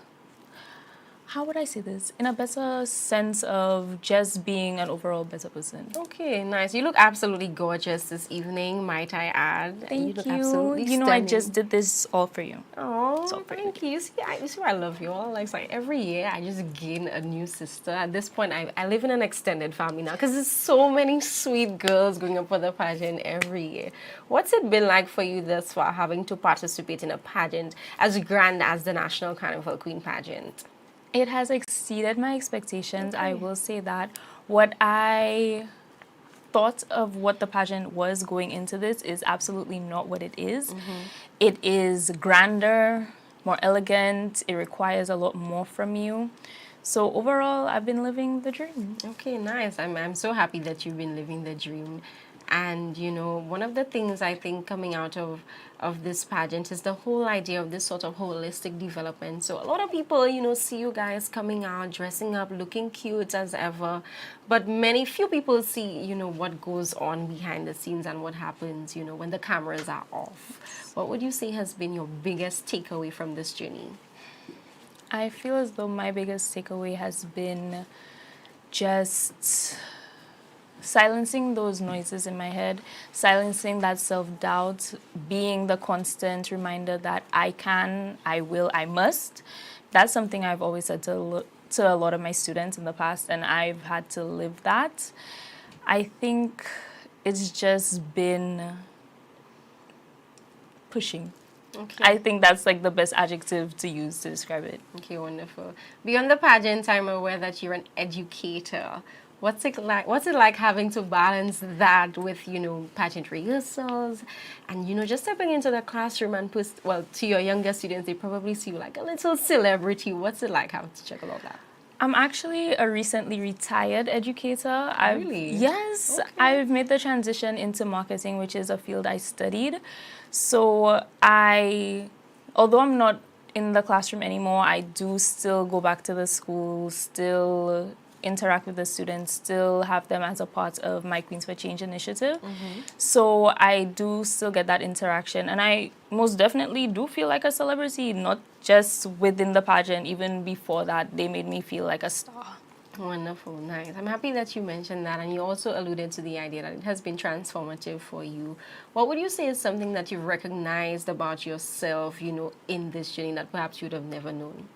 how would I say this? In a better sense of just being an overall better person. Okay, nice. You look absolutely gorgeous this evening, might I add. Thank look you. absolutely You know, I stunning. just did this all for you. Oh, So pretty. thank you. See why I love you all. Like, it's like every year I just gain a new sister. At this point, I live in an extended family now because there's so many sweet girls going up for the pageant every year. What's it been like for you thus far, having to participate in a pageant as grand as the National Carnival Queen pageant? It has exceeded my expectations. I will say that. What I thought of what the pageant was going into this is absolutely not what it is. It is grander, more elegant. It requires a lot more from you. So overall, I've been living the dream. Okay, nice. I'm so happy that you've been living the dream. And, one of the things I think coming out of this pageant is the whole idea of this sort of holistic development. So a lot of people, see you guys coming out, dressing up, looking cute as ever. But few people see, what goes on behind the scenes and what happens, when the cameras are off. What would you say has been your biggest takeaway from this journey? I feel as though my biggest takeaway has been just silencing those noises in my head, silencing that self-doubt, being the constant reminder that I can, I will, I must. That's something I've always said to a lot of my students in the past, and I've had to live that. I think it's just been pushing. Okay. I think that's like the best adjective to use to describe it. Okay, wonderful. Beyond the pageant, I'm aware that you're an educator. What's it like having to balance that with, pageant rehearsals and, just stepping into the classroom and to your younger students, they probably see you like a little celebrity. What's it like having to check all of that? I'm actually a recently retired educator. Really? Yes. Okay. I've made the transition into marketing, which is a field I studied. So although I'm not in the classroom anymore, I do still go back to the school, still interact with the students, still have them as a part of my Queens for Change initiative. So I do still get that interaction, and I most definitely do feel like a celebrity, not just within the pageant. Even before that, they made me feel like a star. Wonderful, nice. I'm happy that you mentioned that, and you also alluded to the idea that it has been transformative for you. What would you say is something that you've recognized about yourself, in this journey that perhaps you'd have never known?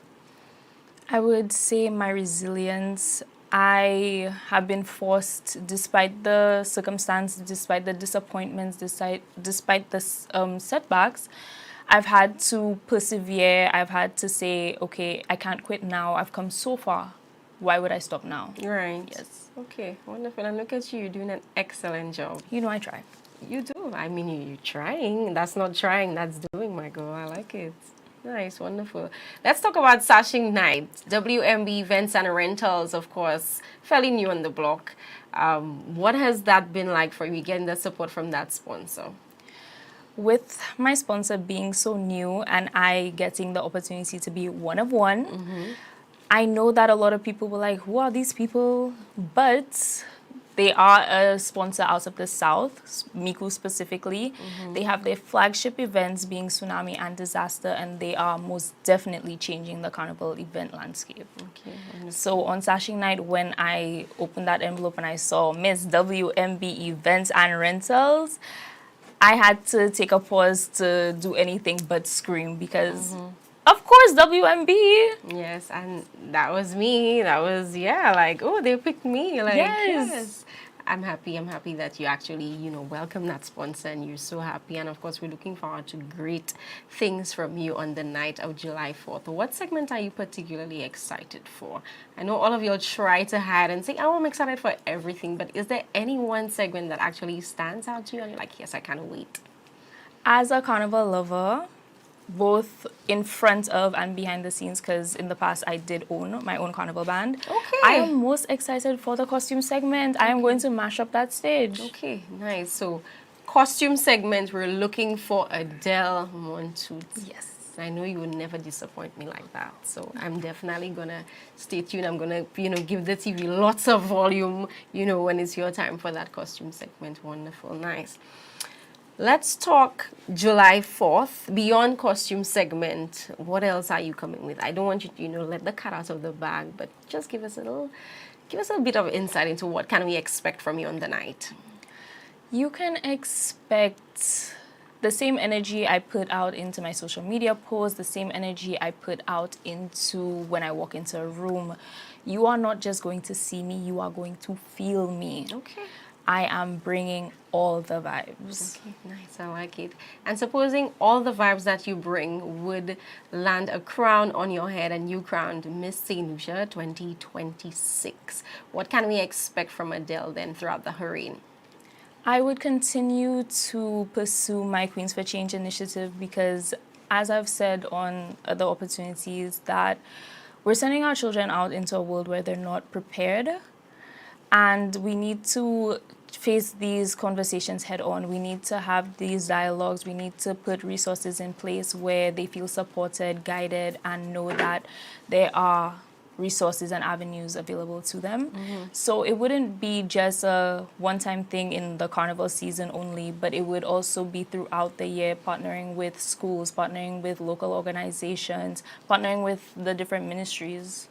I would say my resilience. I have been forced, despite the circumstance, despite the disappointments, despite the setbacks, I've had to persevere. I've had to say, okay, I can't quit now. I've come so far. Why would I stop now? Right. Yes. Okay, wonderful. And look at you, you're doing an excellent job. You know I try. You do. I mean, you're trying. That's not trying, that's doing, my girl. I like it. Nice, wonderful. Let's talk about Sashing Night. WMB Events and Rentals, of course, fairly new on the block. What has that been like for you, getting the support from that sponsor? With my sponsor being so new and I getting the opportunity to be one of one, I know that a lot of people were like, who are these people? But they are a sponsor out of the South, Miku specifically. They have their flagship events being Tsunami and Disaster, and they are most definitely changing the Carnival event landscape. Okay. So on Sashing Night, when I opened that envelope and I saw Miss WMB Events and Rentals, I had to take a pause to do anything but scream because Of course, WMB. Yes, and that was me. That was, yeah, like, oh, they picked me. Like, yes. I'm happy that you actually, welcome that sponsor and you're so happy. And of course, we're looking forward to great things from you on the night of July 4th. What segment are you particularly excited for? I know all of you will try to hide and say, oh, I'm excited for everything, but is there any one segment that actually stands out to you and you're like, yes, I can't wait? As a Carnival lover, both in front of and behind the scenes, because in the past I did own my own Carnival band. Okay. I am most excited for the costume segment. I am going to mash up that stage. Okay, nice. So, costume segment, we're looking for Adele Montoot. Yes. I know you will never disappoint me like that. So I'm definitely gonna stay tuned. I'm gonna, give the TV lots of volume, when it's your time for that costume segment. Wonderful, nice. Let's talk July 4th, beyond costume segment. What else are you coming with? I don't want you to, let the cat out of the bag, but just give us a bit of insight into what can we expect from you on the night. You can expect the same energy I put out into my social media posts, the same energy I put out into when I walk into a room. You are not just going to see me, you are going to feel me. Okay. I am bringing all the vibes. Okay, nice, I like it. And supposing all the vibes that you bring would land a crown on your head and you crowned Miss St. Lucia 2026, what can we expect from Adele then throughout the reign? I would continue to pursue my Queens for Change initiative because, as I've said on other opportunities, that we're sending our children out into a world where they're not prepared. And we need to face these conversations head on. We need to have these dialogues. We need to put resources in place where they feel supported, guided, and know that there are resources and avenues available to them. So it wouldn't be just a one-time thing in the Carnival season only, but it would also be throughout the year, partnering with schools, partnering with local organizations, partnering with the different ministries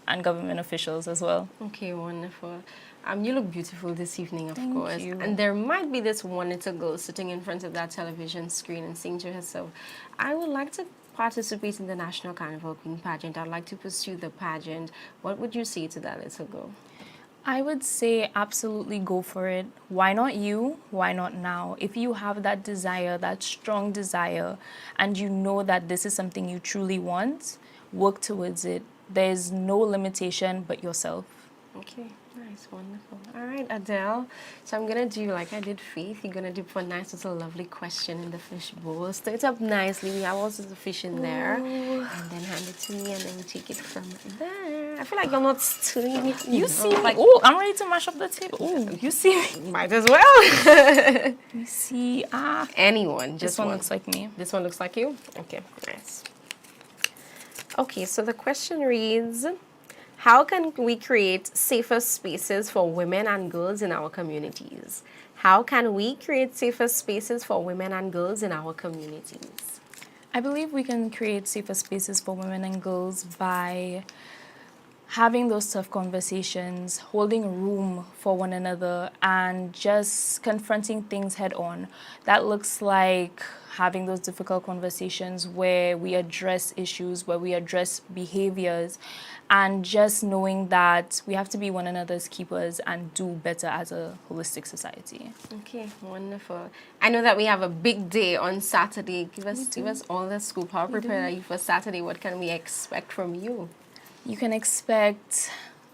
and government officials as well. Okay, wonderful. You look beautiful this evening, of Thank course. you. And there might be this one little girl sitting in front of that television screen and saying to herself, I would like to participate in the National Carnival Queen pageant. I'd like to pursue the pageant. What would you say to that little girl? I would say absolutely go for it. Why not you? Why not now? If you have that desire, that strong desire, and you know that this is something you truly want, work towards it. There's no limitation but yourself. Okay, nice, wonderful. All right, Adele. So I'm going to do like I did Faith. You're going to dip for a nice little lovely question in the fish bowl. Stir it up nicely. We have also the fish in there. Ooh. And then hand it to me and then we take it from there. I feel like you're not stirring it. You see me? Like, Oh, I'm ready to mash up the table. Oh, you see me? might as well. You see, Anyone. Just this one looks like me. This one looks like you? Okay, nice. Okay, so the question reads, how can we create safer spaces for women and girls in our communities? How can we create safer spaces for women and girls in our communities? I believe we can create safer spaces for women and girls by having those tough conversations, holding room for one another, and just confronting things head on. That looks like having those difficult conversations where we address issues, where we address behaviors, and just knowing that we have to be one another's keepers and do better as a holistic society. Okay, wonderful. I know that we have a big day on Saturday. Give us all the scoop. How prepared are you for Saturday? What can we expect from you? You can expect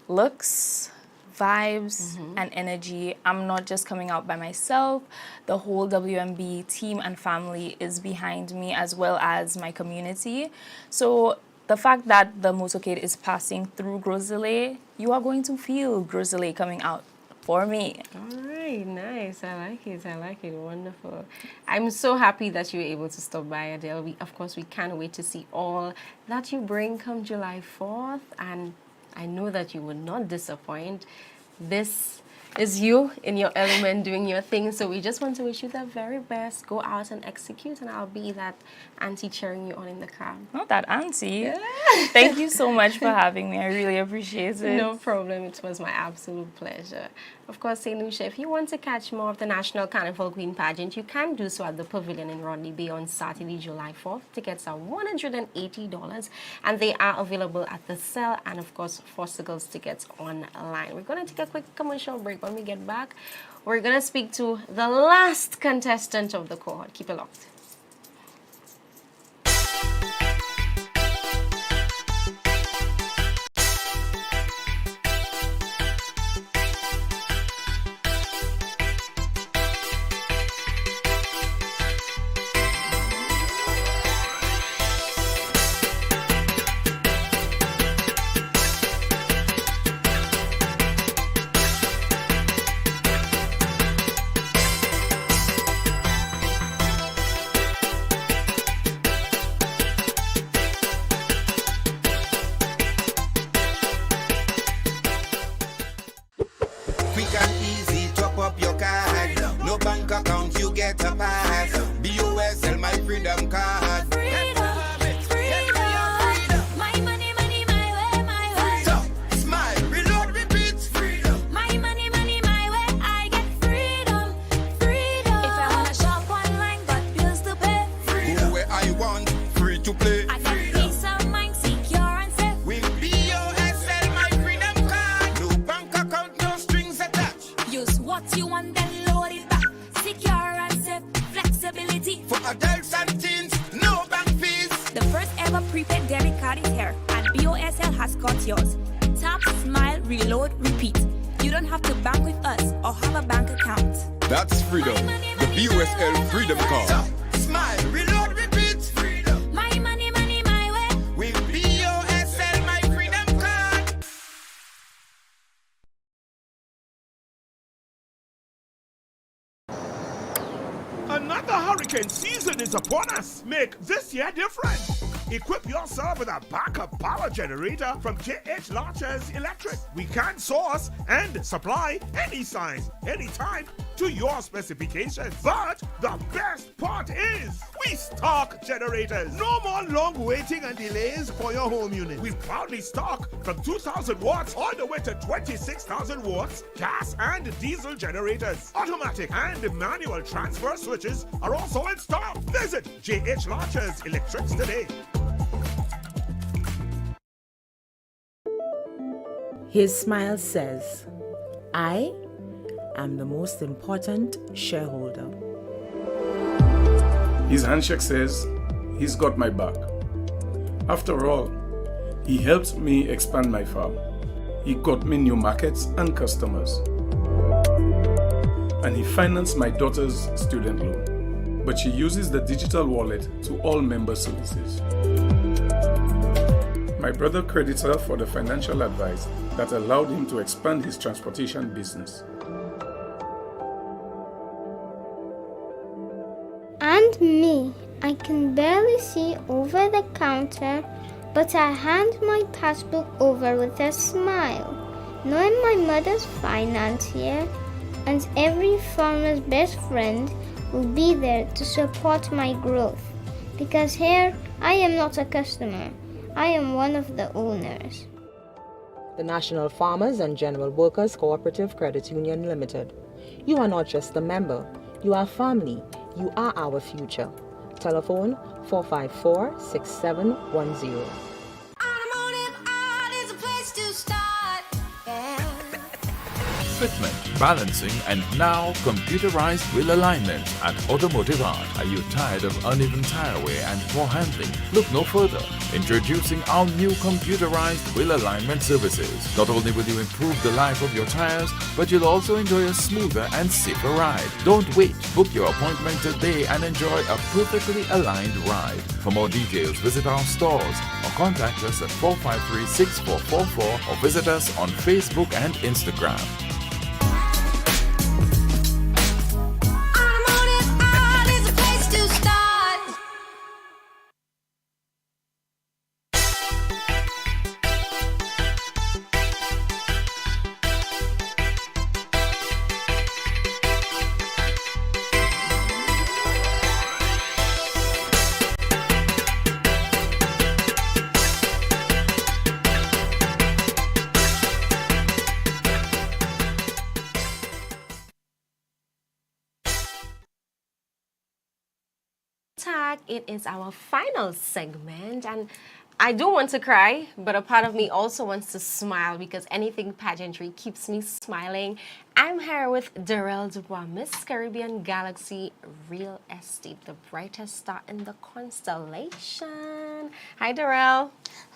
looks, vibes, and energy. I'm not just coming out by myself. The whole WMB team and family is behind me, as well as my community. So the fact that the motorcade is passing through Groselay, you are going to feel Groselay coming out for me. All right, nice. I like it. I like it. Wonderful. I'm so happy that you were able to stop by, Adele. Of course, we can't wait to see all that you bring come July 4th. And I know that you will not disappoint. This It's you in your element doing your thing. So we just want to wish you the very best. Go out and execute, and I'll be that auntie cheering you on in the crowd. Not that auntie. Thank you so much for having me. I really appreciate it. No problem. It was my absolute pleasure. Of course, St. Lucia, if you want to catch more of the National Carnival Queen pageant, you can do so at the Pavilion in Rodney Bay on Saturday, July 4th. Tickets are $180, and they are available at the cell and, of course, for singles tickets online. We're going to take a quick commercial break. When we get back, we're going to speak to the last contestant of the cohort. Keep it locked. Quick and easy, top up your card. No bank account, you get a pass. BOSL, my freedom card. My money, money, my way, my way. Stop, smile, reload, repeat. Freedom. My money, money, my way. I get freedom, freedom. If I wanna shop online, got bills to pay. Go where I want, free to play. I got peace of mind, secure and safe. With BOSL, my freedom card. No bank account, no strings attached. Use what you want, then load it back. Secure and safe, flexibility. For adults and teens, no bank fees. The first ever prepaid debit card is here, and BOSL has got yours. Tap, smile, reload, repeat. You don't have to bank with us or have a bank account. That's freedom. The BOSL freedom card. Stop, smile, reload, repeat. Freedom. My money, money, my way. With BOSL, my freedom card. Another hurricane season is upon us. Make this year different. Equip yourself with a backup power generator from JH Launchers Electric. We can source and supply any size, anytime to your specifications. But the best part is we stock generators. No more long waiting and delays for your home unit. We proudly stock from 2,000 watts all the way to 26,000 watts gas and diesel generators. Automatic and manual transfer switches are also in stock. Visit JH Launchers Electrics today. His smile says, I am the most important shareholder. His handshake says, he's got my back. After all, he helped me expand my farm. He got me new markets and customers. And he financed my daughter's student loan. But she uses the digital wallet to all member services. My brother credits her for the financial advice that allowed him to expand his transportation business. And me, I can barely see over the counter, but I hand my passbook over with a smile, knowing my mother's financier and every farmer's best friend will be there to support my growth. Because here, I am not a customer, I am one of the owners. The National Farmers and General Workers Cooperative Credit Union Limited. You are not just a member, you are family, you are our future. Telephone 454-6710. Fitment, balancing, and now computerized wheel alignment at Automotive Art. Are you tired of uneven tire wear and poor handling? Look no further. Introducing our new computerized wheel alignment services. Not only will you improve the life of your tires, but you'll also enjoy a smoother and safer ride. Don't wait. Book your appointment today and enjoy a perfectly aligned ride. For more details, visit our stores or contact us at 453-6444 or visit us on Facebook and Instagram. back. It is our final segment, and I do want to cry, but a part of me also wants to smile because anything pageantry keeps me smiling. I'm here with Darrell Dubois, Miss Caribbean Galaxy Real Estate, the brightest star in the constellation. Hi, Darrell.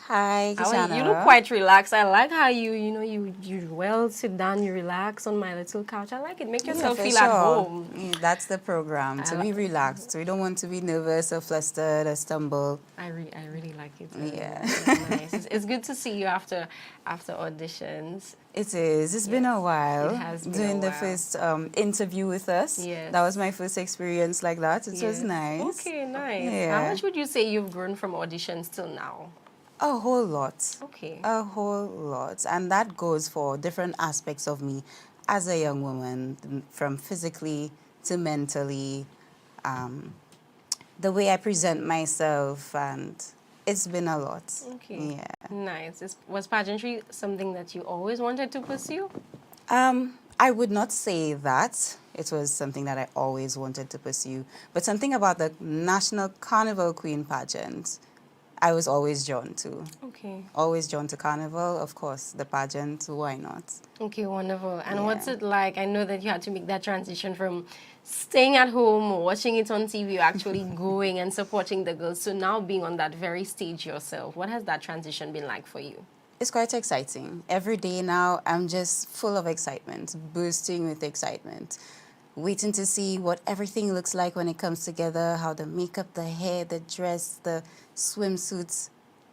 Hi, How are you? Kishana. You look quite relaxed. I like how you well sit down, you relax on my little couch. I like it. Make yourself for feel sure. at home. Yeah, that's the program, to be relaxed. We don't want to be nervous or flustered or stumble. I really like it. Yeah. It's nice. It's good to see you after auditions. It is. It's been a while. It has been Doing a the while. first interview with us. Yes. That was my first experience like that. It was nice. Okay, nice. Yeah. How much would you say you've grown from auditions till now? A whole lot. Okay. A whole lot. And that goes for different aspects of me as a young woman, from physically to mentally, the way I present myself, and it's been a lot. Okay. Yeah. Nice. Was pageantry something that you always wanted to pursue? I would not say that it was something that I always wanted to pursue, but something about the National Carnival Queen pageant I was always drawn to. Okay. Always drawn to Carnival, of course, the pageant, why not? Okay, wonderful. And what's it like? I know that you had to make that transition from staying at home, watching it on TV, actually going and supporting the girls, to now being on that very stage yourself. What has that transition been like for you? It's quite exciting. Every day now, I'm just full of excitement, bursting with excitement, waiting to see what everything looks like when it comes together, how the makeup, the hair, the dress, the swimsuits,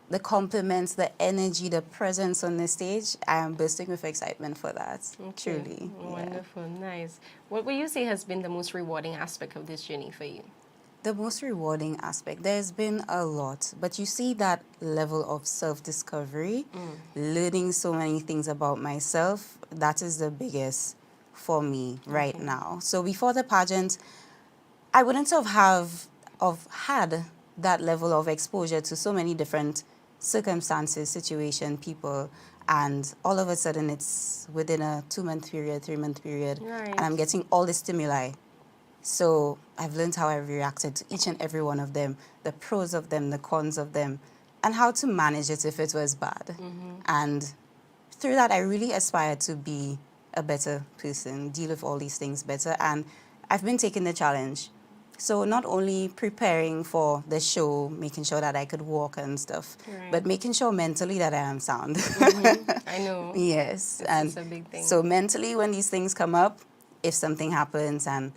the compliments, the energy, the presence on the stage. I am bursting with excitement for that, truly. Wonderful, nice. What would you say has been the most rewarding aspect of this journey for you? The most rewarding aspect, there's been a lot, but you see that level of self-discovery, learning so many things about myself, that is the biggest for me right now. So before the pageant, I wouldn't have had that level of exposure to so many different circumstances, situation, people, and all of a sudden it's within a 2-month period, 3-month period, and I'm getting all the stimuli. So I've learned how I reacted to each and every one of them, the pros of them, the cons of them, and how to manage it if it was bad. And through that, I really aspired to be a better person, deal with all these things better, and I've been taking the challenge. So not only preparing for the show, making sure that I could walk and stuff, but making sure mentally that I am sound. I know. Yes. It's a big thing. So mentally, when these things come up, if something happens and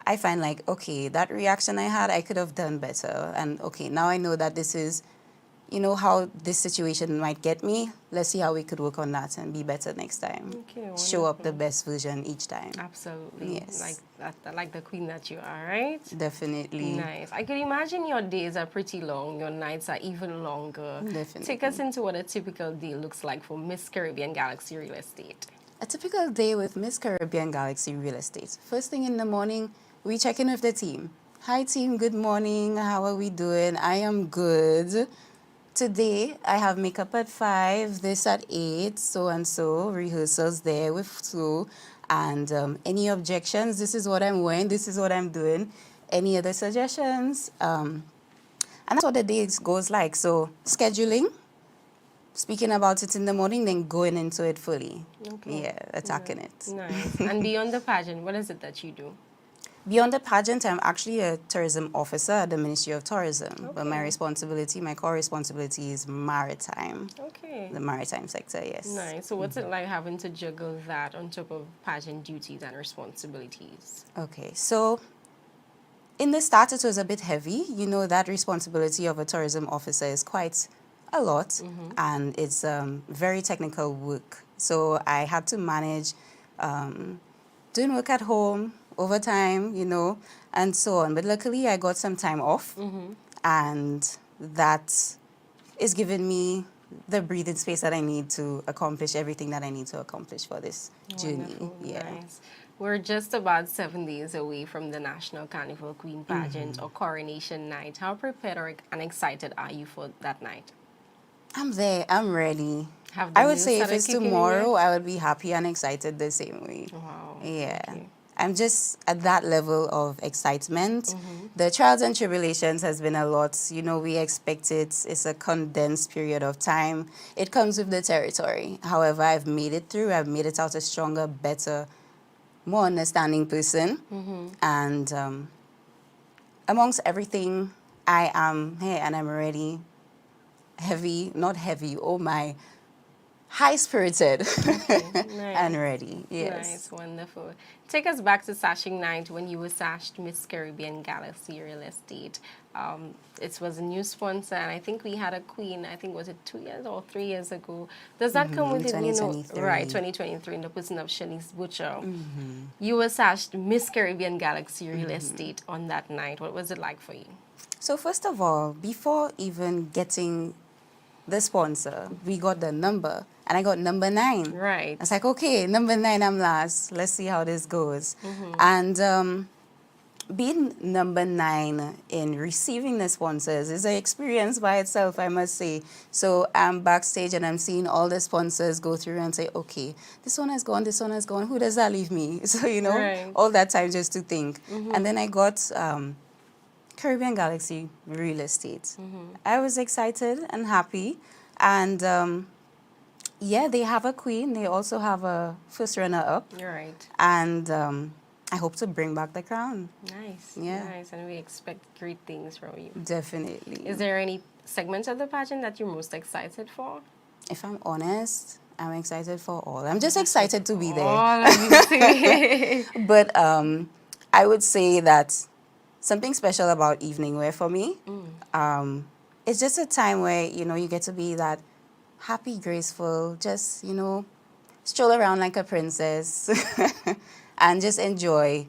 I find like, okay, that reaction I had, I could have done better. And okay, now I know that this is, you know, how this situation might get me. Let's see how we could work on that and be better next time. Okay, show up the best version each time. Absolutely. Yes. Like the queen that you are, right? Definitely. Nice. I could imagine your days are pretty long, your nights are even longer. Definitely. Take us into what a typical day looks like for Miss Caribbean Galaxy Real Estate. A typical day with Miss Caribbean Galaxy Real Estate. First thing in the morning, we check in with the team. Hi team, good morning. How are we doing? I am good. Today, I have makeup at 5, this at 8, so and so, rehearsals there with 2. And any objections, this is what I'm wearing, this is what I'm doing. Any other suggestions? And that's what the day goes like. So scheduling, speaking about it in the morning, then going into it fully. Okay. Yeah, attacking it. Nice. And beyond the pageant, what is it that you do? Beyond the pageant, I'm actually a tourism officer at the Ministry of Tourism. But my core responsibility is maritime. Okay. The maritime sector, yes. Nice. So what's it like having to juggle that on top of pageant duties and responsibilities? Okay, so in the start, it was a bit heavy. You know, that responsibility of a tourism officer is quite a lot, and it's very technical work. So I had to manage doing work at home, overtime, you know, and so on. But luckily, I got some time off, and that is giving me the breathing space that I need to accomplish everything that I need to accomplish for this journey. Yeah. Nice. We're just about 7 days away from the National Carnival Queen pageant or coronation night. How prepared and excited are you for that night? I'm there. I'm ready. Have the I would news say if started it's kicking in tomorrow, yet? I would be happy and excited the same way. Wow. Yeah. Okay. I'm just at that level of excitement. The trials and tribulations has been a lot. You know, we expect it. It's a condensed period of time. It comes with the territory. However, I've made it through. I've made it out a stronger, better, more understanding person. And amongst everything, I am here and I'm ready. Heavy, not heavy, oh my, high-spirited and ready, yes. Nice, wonderful. Take us back to sashing night when you were sashed Miss Caribbean Galaxy Real Estate. It was a new sponsor, and I think we had a queen, I think, was it 2 years or 3 years ago? Does that come with it, you know? 2023. Right, 2023, in the person of Shanice Butcher. You were sashed Miss Caribbean Galaxy Real Estate on that night. What was it like for you? So first of all, before even getting the sponsor, we got the number, and I got number 9. Right. I was like, okay, number 9, I'm last. Let's see how this goes. And being number 9 in receiving the sponsors is an experience by itself, I must say. So I'm backstage and I'm seeing all the sponsors go through and say, okay, this one has gone, this one has gone. Who does that leave me? So, you know, all that time just to think. And then I got Caribbean Galaxy Real Estate. I was excited and happy. And yeah, they have a queen. They also have a first runner-up. Right. And I hope to bring back the crown. Nice. Yeah. Nice. And we expect great things from you. Definitely. Is there any segment of the pageant that you're most excited for? If I'm honest, I'm excited for all. I'm just excited to be there. All of you. But I would say that something special about evening wear for me, it's just a time where, you know, you get to be that happy, graceful, just, you know, stroll around like a princess and just enjoy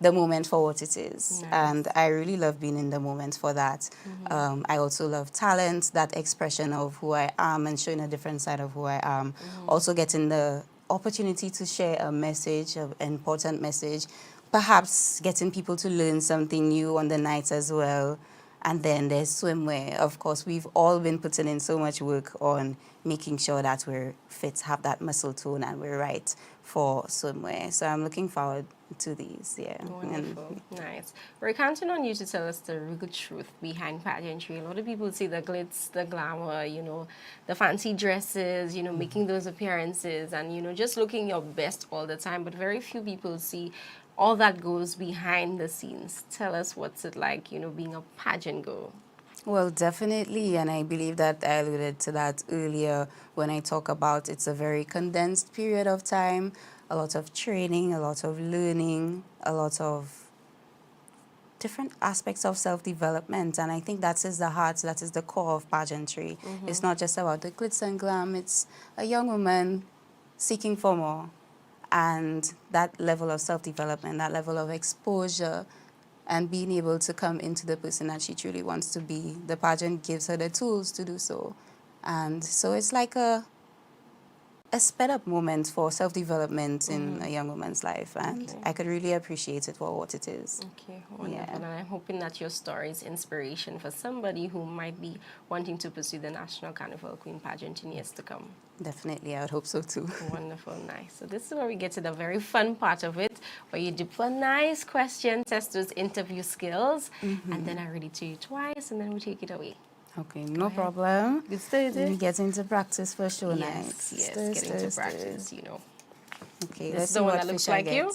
the moment for what it is. Nice. And I really love being in the moment for that. I also love talent, that expression of who I am and showing a different side of who I am. Also getting the opportunity to share a message, an important message, perhaps getting people to learn something new on the nights as well. And then there's swimwear. Of course, we've all been putting in so much work on making sure that we're fit, have that muscle tone, and we're right for swimwear. So I'm looking forward to these, yeah. Wonderful, nice. We're counting on you to tell us the real truth behind pageantry. A lot of people see the glitz, the glamour, you know, the fancy dresses, you know, making those appearances and, you know, just looking your best all the time. But very few people see all that goes behind the scenes. Tell us what's it like, you know, being a pageant girl. Well, definitely, and I believe that I alluded to that earlier when I talk about it's a very condensed period of time, a lot of training, a lot of learning, a lot of different aspects of self-development, and I think that is the heart, that is the core of pageantry. It's not just about the glitz and glam, it's a young woman seeking for more, and that level of self-development, that level of exposure, and being able to come into the person that she truly wants to be. The pageant gives her the tools to do so. And so it's like a sped-up moment for self-development in a young woman's life. And I could really appreciate it for what it is. Okay, wonderful. And I'm hoping that your story is inspiration for somebody who might be wanting to pursue the National Carnival Queen pageant in years to come. Definitely, I would hope so too. Wonderful, nice. So this is where we get to the very fun part of it, where you do a nice question, test those interview skills, and then I read it to you twice, and then we take it away. Okay, no problem. Good study. We get into practice for show Yes, nights. yes, get into practice, you know. Okay, This let's is see the one what that looks fish I like get. you?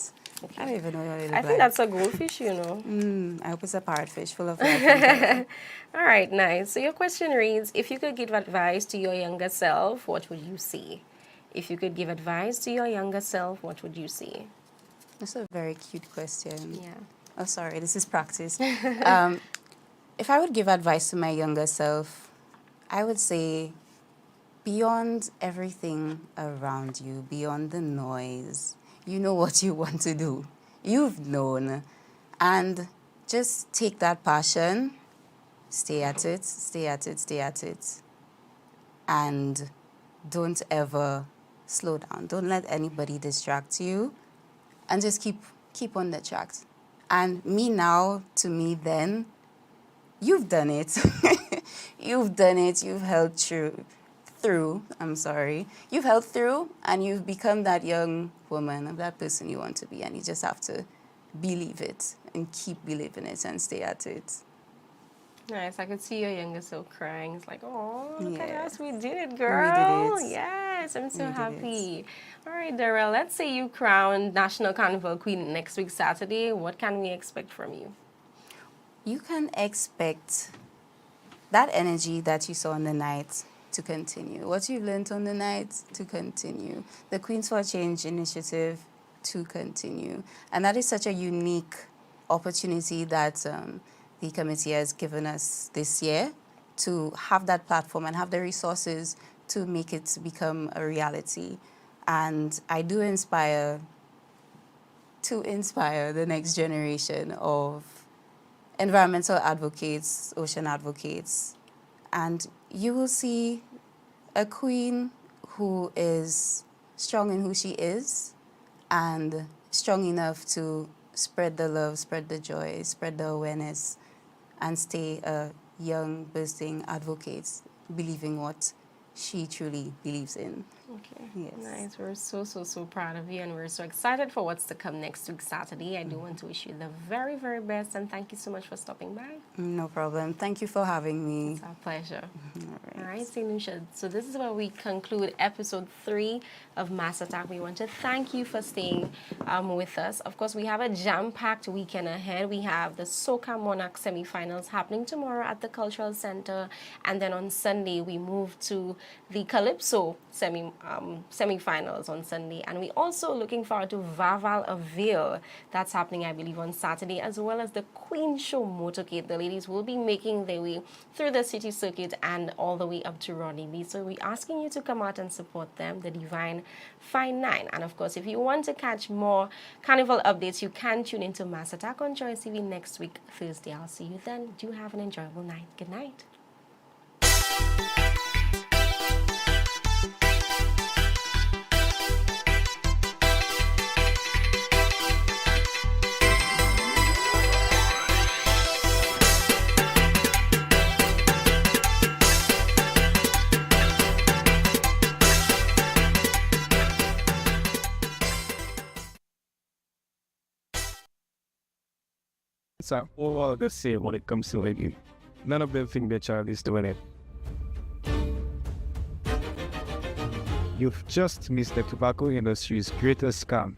I don't even know what it looks I like. think that's a goldfish, you know. I hope it's a parrotfish full of life. All right, nice. So your question reads, if you could give advice to your younger self, what would you say? If you could give advice to your younger self, what would you say? That's a very cute question. Yeah. Oh, sorry, this is practice. If I would give advice to my younger self, I would say, beyond everything around you, beyond the noise, you know what you want to do. You've known. And just take that passion, stay at it, stay at it, stay at it. And don't ever slow down. Don't let anybody distract you. And just keep on the track. And me now, to me then, you've done it. You've done it. You've held true through, you've held through and you've become that young woman, that person you want to be, and you just have to believe it and keep believing it and stay at it. Nice. I could see your younger self crying. It's like, oh, look at Yeah. us. We did it, We girl. did it. Yes, I'm so We did happy. All right, Darrell, let's say you crowned National Carnival Queen next week, Saturday. What can we expect from you? You can expect that energy that you saw on the night to continue. What you've learned on the night to continue. The Queens for Change initiative to continue. And that is such a unique opportunity that the committee has given us this year to have that platform and have the resources to make it become a reality. And I do inspire the next generation of environmental advocates, ocean advocates, and you will see a queen who is strong in who she is and strong enough to spread the love, spread the joy, spread the awareness, and stay a young, bursting advocate, believing what she truly believes in. Okay. Yes. Nice. We're so proud of you, and we're so excited for what's to come next week, Saturday. I do want to wish you the very, very best, and thank you so much for stopping by. No problem. Thank you for having me. It's our pleasure. All All right, St. Lucia. So this is where we conclude episode 3 of Mass Attack. We want to thank you for staying with us. Of course, we have a jam-packed weekend ahead. We have the Soca Monarch semifinals happening tomorrow at the Cultural Center, and then on Sunday we move to the Calypso semifinals on Sunday, and we also looking forward to Vaval Avail. That's happening, I believe, on Saturday, as well as the Queen Show Motorcade. The ladies will be making their way through the city circuit and all the way up to Rodney Beach. So we're asking you to come out and support them, the Divine Fine 9. And of course, if you want to catch more Carnival updates, you can tune into Mass Attack on Choice TV next week, Thursday. I'll see you then. Do have an enjoyable night. Good night. So all the same when it comes to it. None of them think their child is doing it. You've just missed the tobacco industry's greatest scam.